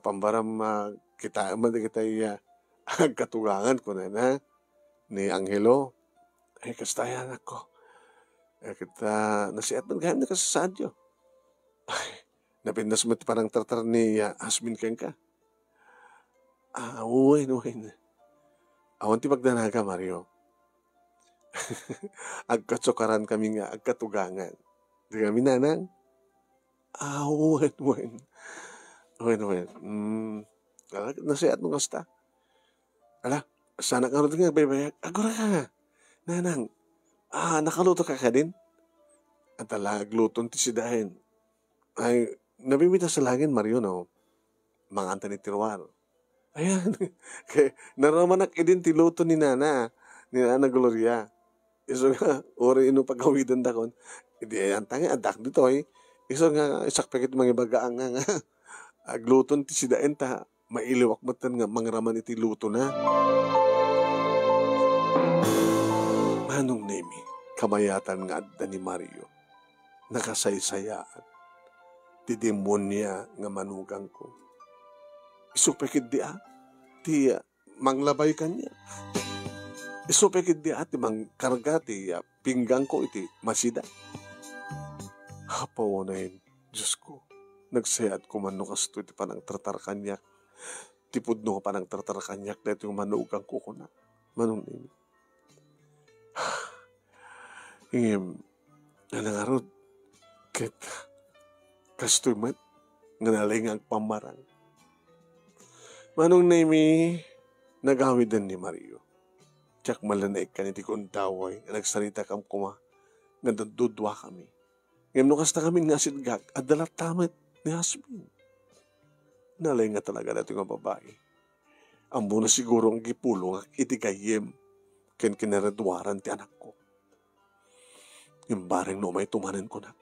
Pambaram kita katugangan ko na ni Angelo. Ay, kastayan ako. Kita nasiat man gayam na kasasadyo. Ay, napindas mo parang tartar ni Asmin keng ka. Uwin. Awan ti pagdanaga, Mario. Agkatsokaran kami nga, agkatugangan. Di kami nanang. Uwin. Nasiat mo kasta. Ala, sana ka rin nga, baybayag. Agora ka nga. Nanang, nakaluto ka din? At agluton ti sidahin. Ay, nabimita sa langin, Mario, no? Mga Anthony Tirwar. Ayan. Naramanak idin ti luto ni Nana Gloria. Iso nga, ori ino pagkawidan dakon. Hindi, ayan tangi, adak dito eh. Iso nga, isakpekit mga bagaan nga. Agluton ti sidahin ta, mailiwak matan nga, mangraman iti luto na. Manong nemi, kamayatan nga adda ni Mario. Nakasaysayaan. Ti demonya nga manugang ko. Isupekid di ti manglabay kanya. Isupekid di ti mangkarga ti pinggang ko iti masida. Hapaw na yun, Diyos ko. Nagsayat ko man no kasto iti panang tartar kanyak. Tipod no panang tartar kanyak na ito yung manugang ko na. Manong nini. Ingim, nangarod. Ket, kastoy mat, nga nalingang pamarang. Manong nimi, nagawidan ni Mario. Tsak malanaik ka niti kong taway, nagsalita kam kuma, nga dudwa kami. Ngayon nukasta kami nga sidgag, at dalat tamat ni Hasmin. Nalay nga talaga natin nga babae. Ang muna siguro ang gipulong ak itigayem, ken kinaradwaran ti anak ko. Yung bareng no may tumanin ko na.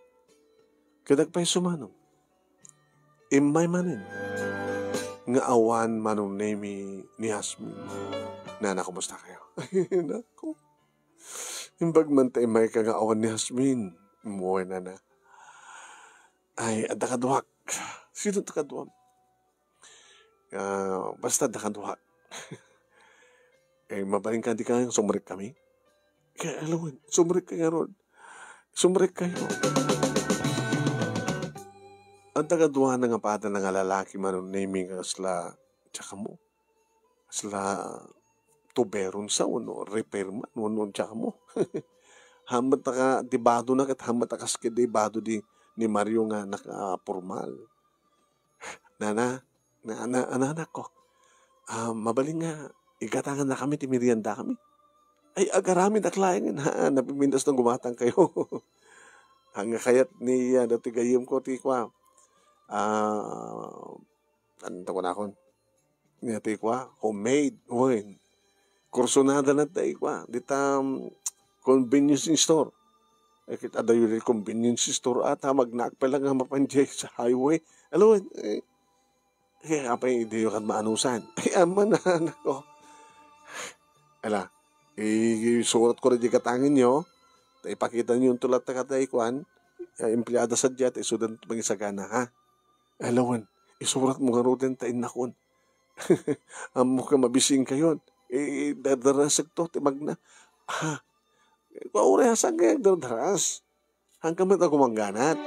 Kadagpay sumanong. Imay manin. Nga awan manong nemi ni Hasmin. Nana, kumusta kayo? Ay, nako. Imbag man tayo may ka nga awan ni Hasmin. Umuwi na. Ay, ada kaduhak. Sino ta kaduhak? Basta ada kaduhak. Mabaling ka di kayong sumrik kami? Kaya alam mo, sumrik kayo ron. Sumrik kayo. Ang tagaduhan ng apatan ng lalaki manong naming asla tsaka mo. Asla tuberon sa uno, repairman uno tsaka mo. Hamat ka dibado na kat hamat akas ka dibado ni Mario nga naka-formal. Anak ko. Mabaling nga, igatangan na kami, timirianda kami. Ay, agaramin aklayan ha, napimindas ng gumatang kayo. Hanga kayat ni dati gayim ko, tikwa. Ano ko na akon? Niyati kwa, homemade. Uy, kursonada na tayo kwa. Dita convenience store. Kita ada yung convenience store at magnak pa lang nga mapanjay sa highway. Alam mo, kaya apa yung ideyo kan maanusan? Ay, aman na, anak ko. Ala, surat ko rin yung katangin nyo. Ipakita nyo yung tulat na katay kwan. Empleyada sa jet, isudan mangisagana, ha? Alawan, isurat mo nga rin tain nakon. Amo ka mabising kayon. Dadarasag to, timag na. Ha? Paurayasan kaya dadaras. Hanggang mat ako mangganat.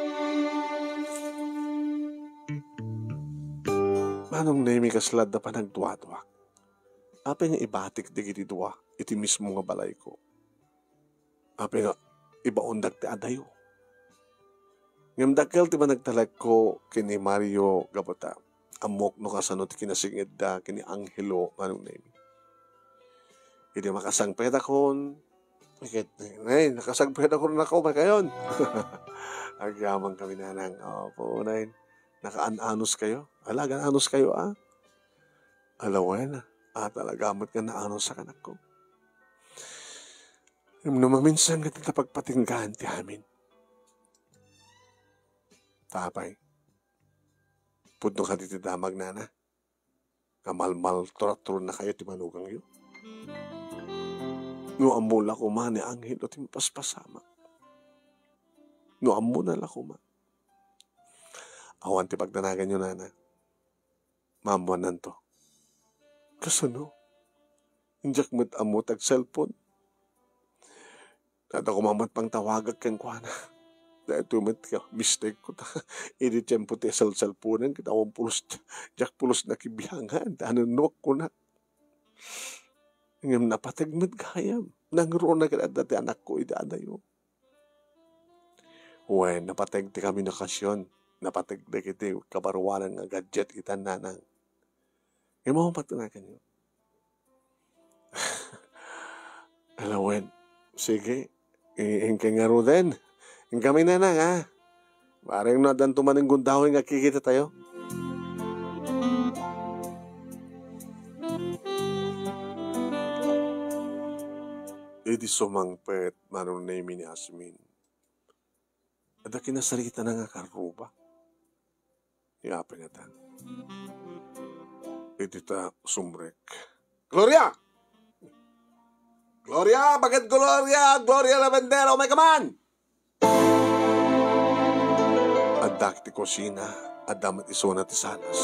Manong nemi kaslad na pa nagduwa-duwa. Apa nga ibatik di gitiduwa, iti mismo nga balay ko. Apa nga ibaundag ti adayo. Ngam dakkel ti managtalag ko kini Mario Gabota. Amok no kasano ti kinasingid da kini Angelo manong nemi. Hindi makasangpet akon. Ay, nakasagpet ako rin ako ba kayon? Agyaman kami nanang. Opo, nain. Nakaan-anos kayo. Anos kayo Alawen, talagamot nga naanos sa kanak ko. Maminsan nga tita pagpatinggahan ti amin. Tapay, pudno ka diti damag na. Kamalmal turat-turon na kayo ti manugang yun. No amula ko man ni anghel o ti mapaspasama. No amuna la ko man. Awan ti pagdanagan yun, nana. Mamuan nanto. Kasano? Injak mo't amo tag cellphone. Kada ko mamat pang tawagag kang kuana. Dahil tumit ka, mistake ko ta. Idi tiyempo ti cellphone kita akong pulos na kibihangan. Anunok ko na. Ngam napatagmat kayam. Nangro na kada dati anak ko idadayo. Uwe, napatag ti kami nakasyon. Napatag na kiti kabarwanan nga gadget itan nanang. Yung mga patunakan nyo. Alawen, sige, ingkay nga ro din. Yung kami na nga. Parang na dantuman ng gundahon nga kikita tayo. Idi sumangpet, manong name ni Asmin. Ada kinasarita na nga karuba. Iapin nga ta. Idi ta sumrek. Gloria! Gloria! Bakit Gloria? Gloria Lavendera, may kaman! Adak ti kusina, adamat isona ti sanas.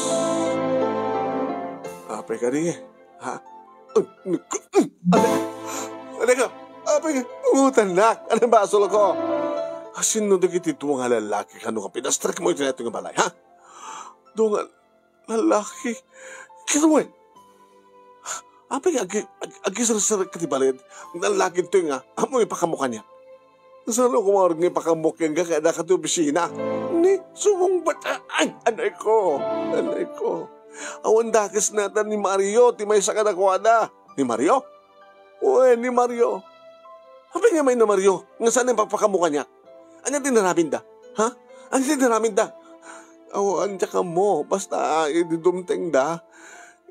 Apay ka di, ha? Ano ka? Apay ka, umutanlak. Anong basol ko? Asin no dagiti tuwang lalaki ka nung pinastrak mo ito na itong balay, ha? Doon lalaki. Kinawen. Apay ka, agisar-sar ka ti balay. Lalaki ito nga, amo ipakamukha niya. Saan ako marag nga ipakamukha nga kaya nakati opisina? Ni, sumong bata. Ay, anay ko. Awan dakis natin ni Mario, ti may saka nakuha. Ni Mario? Uwe, ni Mario. Apay nga may na Mario, nga saan yung papakamukha niya? Ano dinaramin da? Ha? Ano dinaramin da? Awan, tsaka mo, basta ididumteng da.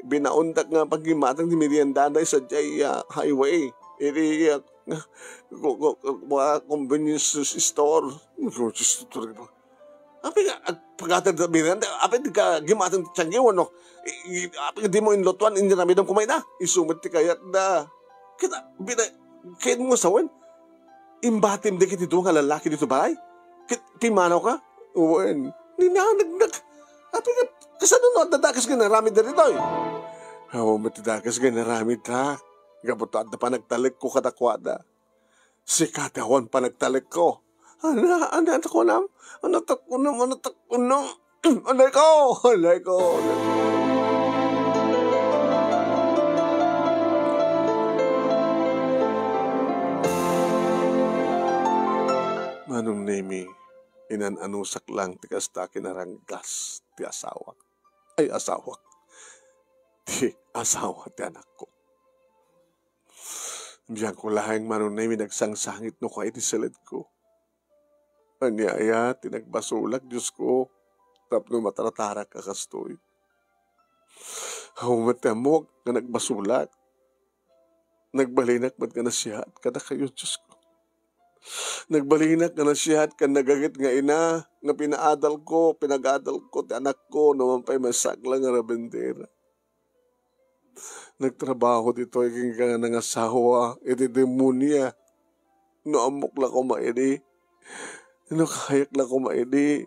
Binaundak nga paghimatang ni Merienda na sa Jaya Highway. Iri, convenience store. Api nga, pagkatag na Merienda, api ka gimatang tiyanggiw, ano? Api di mo inlotuan, indiramidam kumay na. Isumit ti kayat na. Kita, kaya mo sawan. Imbatim di kiti doon nga lalaki dito ba ay? Pimanaw ka? Uwan. Ninanagnak. Api nga, kasano no, dadakas ka naramid na rito eh. Matidakas ka naramid ha. Gabutaan na pa nagtalik ko katakwada. Si katawan pa nagtalik ko. Ano ko nam? Ano ko. Manong Nemi, inananusak lang ti kasta kinaranggas ti asawa. Ay, asawa. Ti asawa ti anak ko. Diyan ko lahing Manong Nemi nagsangsangit no ka iti silid ko. Anyaya, tinagbasulag, Diyos ko. Tapno mataratarak kakastoy. Humatamok na nagbasulag. Nagbalinak ba't ka na siya at kada kayo, Diyos ko. Nagbalinak na siya at kan nagagit nga ina, nga pinag-adal ko, ti anak ko, naman pa'y masaglang nga rabendera. Nagtrabaho dito, iking ka nga nangasawa, iti demonia. No amok la ko maedi, no kayak la ko maedi,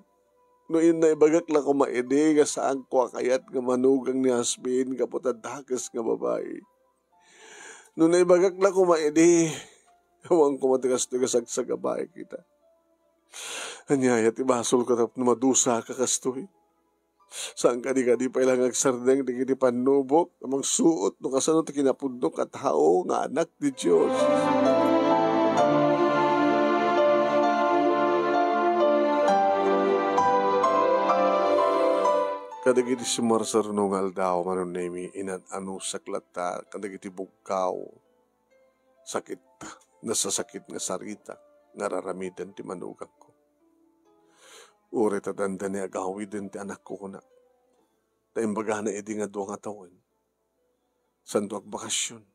no inaibagak la ko maedi, nga saan ko kayat nga manugang ni Asmin, kapotadakas nga babae. No naibagak la ko maedi, awang kumatigas-tigas sa gabae kita. Anyayat ibasol ko tap madusa ka kastoy. Saan ka di pa ilang agsardeng di kiti panubok, namang suot, no kasano ti kinapundok at hao nga anak di Diyos. Kadagiti sumarsar nung aldaw, Manong Nemi, inan-ano saklata, kadagiti bugkaw, sakit, nasasakit nga sarita, nararamidan ti manugang ko. Uri tatanda ni agawid din ti anak ko kuna. Taimbaga na edi nga duwang atawan. San duwag bakasyon.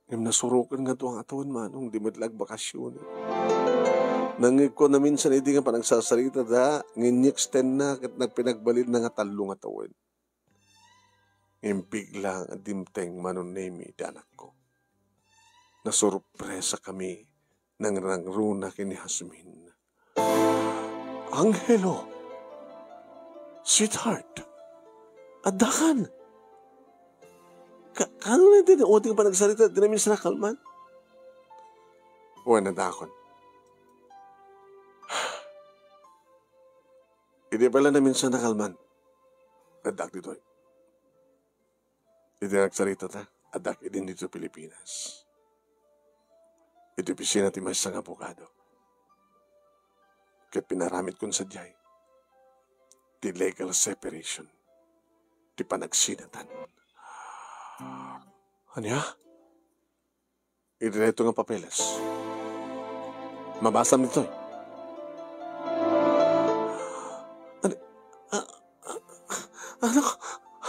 Ngam nasurukan nga duwang atawan manong di madlag bakasyon. Nangig ko na minsan edi nga panagsasalita da, nginyextend na kat nagpinagbalid na nga talong atawan. Impig lang at dimteng manunemi di anak ko. Nasurpresa kami ng rangruna kini Hasmin. Angelo! Sweetheart! Adakan! Kano na din ang uting pa nagsalita? Di namin sa nakalman? Huwag nadakon. Hindi pala namin sa nakalman. Adak dito. Hindi nagsalita ta. Adak idin dito Pilipinas. Ito pisina ti mas sang abogado. Kat pinaramit kong sadyay. Ti legal separation. Ti panagsinatan. Anya? Ito na ito nga papeles. Mabasam nito.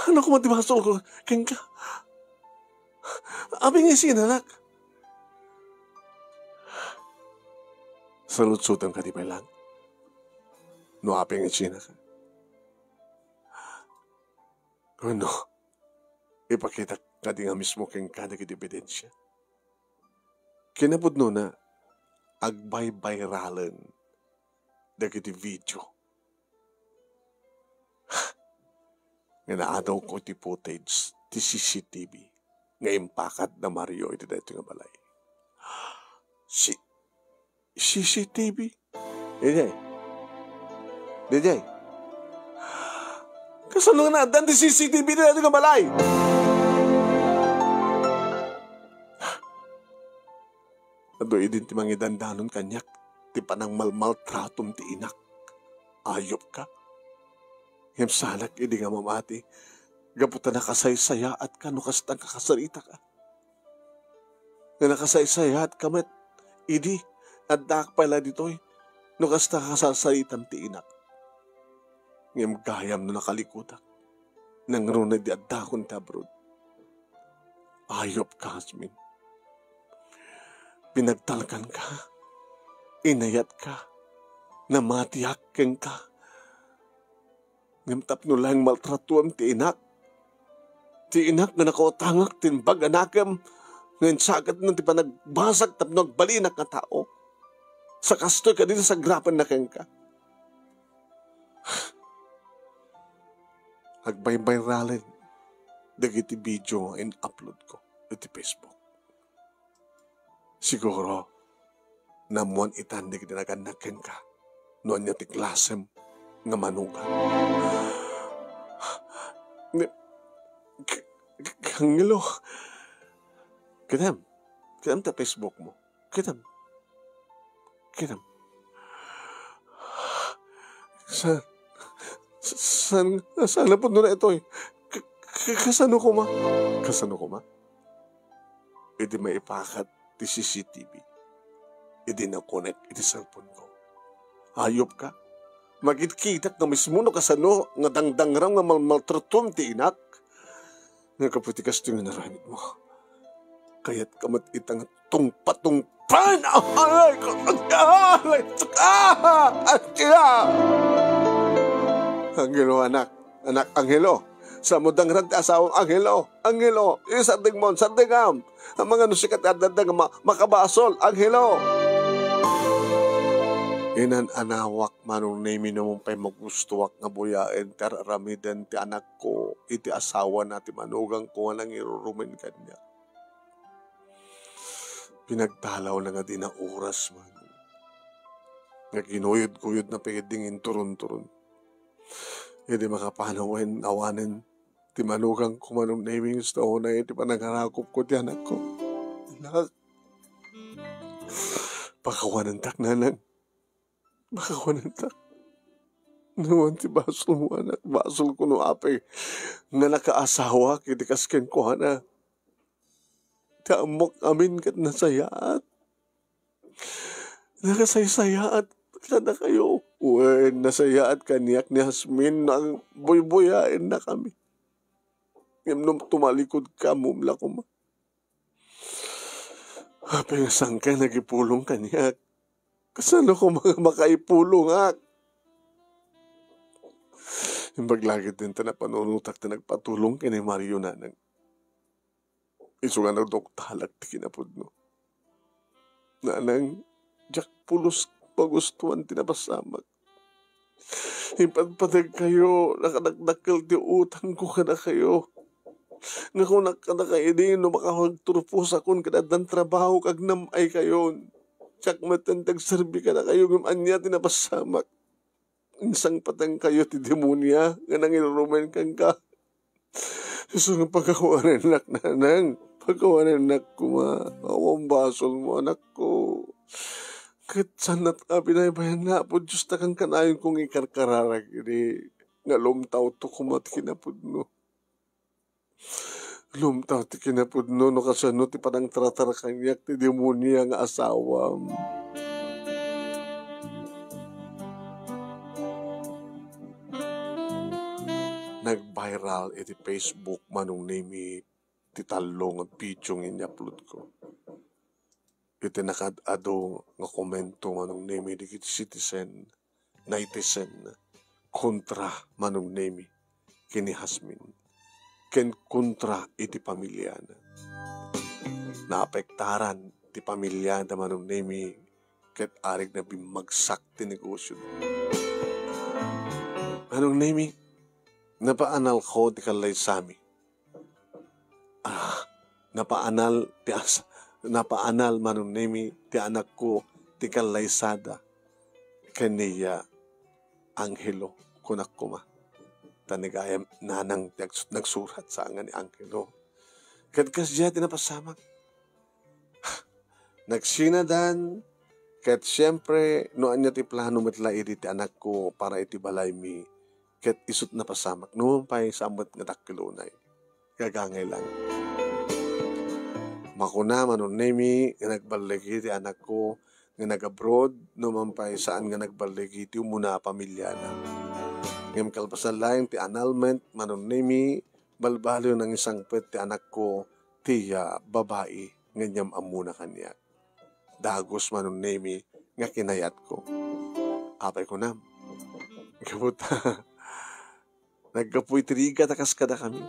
Ano ko matibasol ko? Kengka. Abing isin, anak. Salutsutan ka di ba lang? No apeng isin ka. Ano? Ipakita ka di nga mismo kengka na ebidensya. Kinabud no na agbay-bayralan dagiti video. Nga naadaw ko ti footage ti CCTV nga impakat na Mario iti dito nga balay. CCTV? Dejay. Kasunong na dan ti CCTV na dito nga balay. Ado idin ti mangidandanon kanyak ti panang maltratum ti inak. Ayop ka. Ngem salak idi nga mamati. Gaputan na kasaysaya at kanukastang kakasarita ka. Nga nakasaysaya at kamet. Idi at dak pala dito'y nukastang kakasaritam ti inak. Ngem gayam no nakalikutak. Nang runay di at dakon tabrod. Ayop ka, Hasmin. Pinagtalkan ka. Inayat ka. Namatihakken ka. Ngam tapno lang maltratuam ti inak. Ti inak na nakautangak tinbag anakam. Ngayon sagat ng ti panagbasag tapno agbalinak na tao. Sa kastoy ka dito sa grapan na keng ka. Agbay-bayralin. Dagiti video in upload ko iti Facebook. Siguro, namuan itandig dinaganak keng ka. Noon niya ti klasem nga manugan. Angelo. Kitam ta Facebook mo. Kitam. Saan po na ito eh. Kasano ko ma? Hindi may ipakat ti CCTV. Hindi na connect iti cellphone ko. Ayop ka. Magitkitak na mismo no kasano nga dangdangram nga maltratum ti inak. Nga kaputikas ito yung naramit mo. Kaya't kamat itang tungpatungpan. Alay ko! Alay! Angelo, anak. Anak, Angelo. Sa mudang ti asawang Angelo. Angelo. Isardig mo, sardigam. Ang mga nusikat at dadag makabasol. Angelo. Inan anawak manong name namang pa'y magustuwak nga buyain tararamidan ti anak ko iti asawa na ti manugang ko nang irurumin kanya. Pinagtalaw na nga din na oras man. Nga kinuyod-kuyod na pigidingin turun-turun. Hindi makapanawin awanin ti manugang ko manong naming gusto na iti panangharakop ko ti anak ko. Anak. Pakawanan tak nanang. Makakunantak. Naman ti basol mo, anak. Basol ko no apay. Nga nakaasawa, kitikasken ko, anak. Tamok amin kat nasayaat. Nakasaysayaat ka na kayo. Wen, nasaya at kaniyak ni Hasmin na ang boy-boyain na kami. Ngayon nung tumalikod ka, mumla ko ma. Pingasang ka, nagipulong kaniyak. Kasano ko mga makaipulong ha? Yung baglagit din ta na panunutak na nagpatulong kini Mario na nang iso nga nagdoktalak ti kinapod no. Na nang jak pulos pagustuhan tinapasamak. Ipadpadag kayo, nakadagdakil ti utang ko ka na kayo. Nga kung nakadakainin no makahagturpos akong kadadan trabaho kag namay kayon. Tsak matantag serbi ka na kayo ng anya tinapasamak. Isang patang kayo ti demonya nga nanginurumen kang ka. So nga pagkawanan nak nanang. Pagkawanan nak kuma. Awang basol mo anak ko. Kahit sanat ka pinaybayan na po. Diyos na kang kanayon kong ikarkararag. Nga lumtaw to kumat kinapod no. Lumtaw ti kinapod no. No kasano ti padang tratar kanyak ti demonya nga asawam. Nag-viral iti Facebook manong name ti talong at pichong in-upload ko. Iti nakadado nga komento manong name di citizen, netizen, kontra manong name kini Hasmin. Ken kontra iti pamilya na. Naapektaran ti pamilya na manong name ket arig na bimagsak ti negosyo. Manong name napaanal ko ti kalay sami. Napaanal manong nemi ti anak ko ti kalay sada. Kaniya Angelo kunak kuma. Tanigayam nanang nagsurat sa nga ni Angelo. Kadkas diya tinapasamak. Nagsinadan. Kat siyempre noan niya ti plano metla iti anak ko para iti balay mi. Ket isut na pasamak. Numampay sa amot nga dakilunay. Gagangay lang. Makuna manon nemi nga nagbaligi ti anak ko nga nag-abroad. Numampay saan nga nagbaligi ti umuna pamilya na. Ngam kalpasan lang ti annulment manon nemi balbalo ng isang pet ti anak ko ti babae nga nyam amuna kanya. Dagos manon nemi nga kinayat ko. Apay ko na. Kabuta. Nagkapoy tiriga takas kada kami.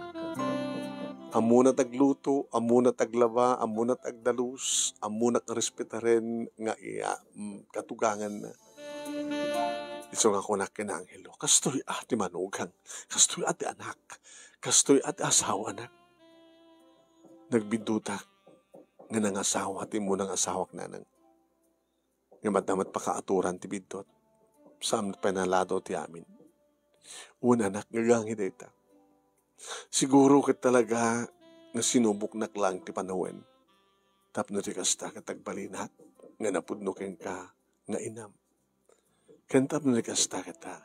Amuna tagluto, amuna taglaba, amuna tagdalus, amuna karespetaren nga katugangan na. Iso nga kunak kina Angelo. Kastoy ati manugang, kastoy ati anak, kastoy ati asawa na. Nagbidutak nga nang asawa, ti mo nang asawak nanang. Nga madamat pakaaturan ti bidot. Saan panalado ti amin. Una anak ngagangi data. Siguro kat talaga nga sinubok nak lang ti panawen. Tapno ti kasta katagbalinat nga napudnukin ka nga inam. Kantap na ti kasta kita.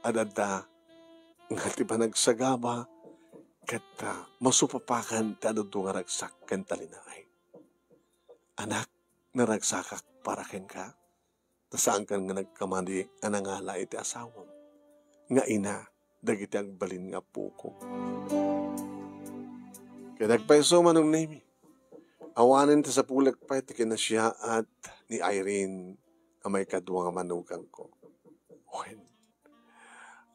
Adada nga ti panagsagaba kata masupapakan ti adado nga ragsak kantalinay. Anak naragsakak para ken ka. Tasaan kan nga nagkamali anangala iti asawam. Nga ina, dagiti agbalin nga puko. Kaya nagpaiso manong name. Awanin ta sa pulag pa iti kinasya at ni Irene na may kadwa nga manugang ko. When,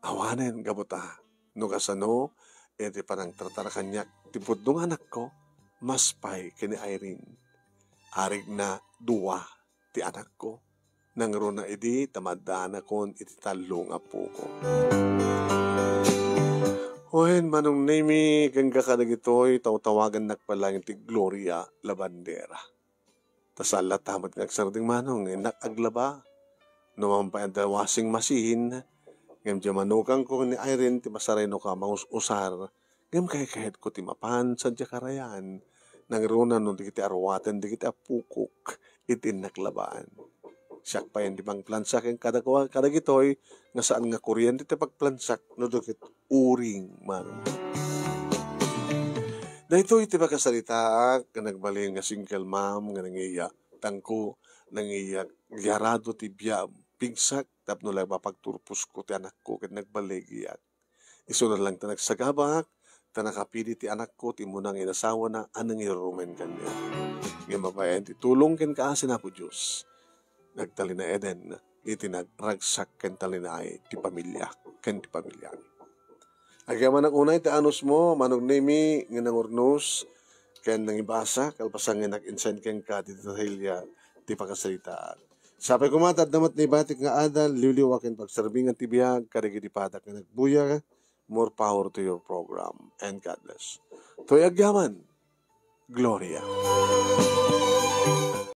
awanin gabuta. No kasano, iti parang tratar kanyak. Tipod nung anak ko, mas pay kini Irene. Arig na duwa ti anak ko. Nang rona iti tamadaan akon iti talong apo ko. Ohen, manong name gangga ka nagitoy, tawagan nakpalang iti Gloria Labandera. Tasala tamat ngagsarding manong, nakaglaba. Numampay ang washing machine. Ngam di manukang ko ni Irene, ti masaray no ka mausar. Ngam kahit ko ti mapan, sadya karayan. Nang rona no, di kiti arwaten, di kiti apukok, iti naklabaan. Siyak pa yan di bang plansak yung kadagitoy nga saan nga kuryente ti pagplansak no dukit uring man. Dahito iti pagkasalita nga nagbalin nga single mom nga nangiya tangko nangiya yarado ti biya pigsak tapno lang mapagturpos ko ti anak ko ket nagbalegi at iso na lang ta nagsagabak ta nakapili ti anak ko ti munang inasawa na anang irumen kanya. Nga mabayan ti tulong ken kaasin ako Diyos. Nagtalina eden iti nagragsak ken talinay ti pamilya ken ti pamilya. Agyaman ang unay ti anus mo manong nemi nga nangurnos ken nang ibasa kalpasan nga nag-insend ken ka ti detailya ti pakasalitaan. Sapay kumatad damat ni batik nga adal liwliwaken pagserbingan ti biag kadagiti padak nga nagbuya. More power to your program and God bless. To'y agyaman, Gloria.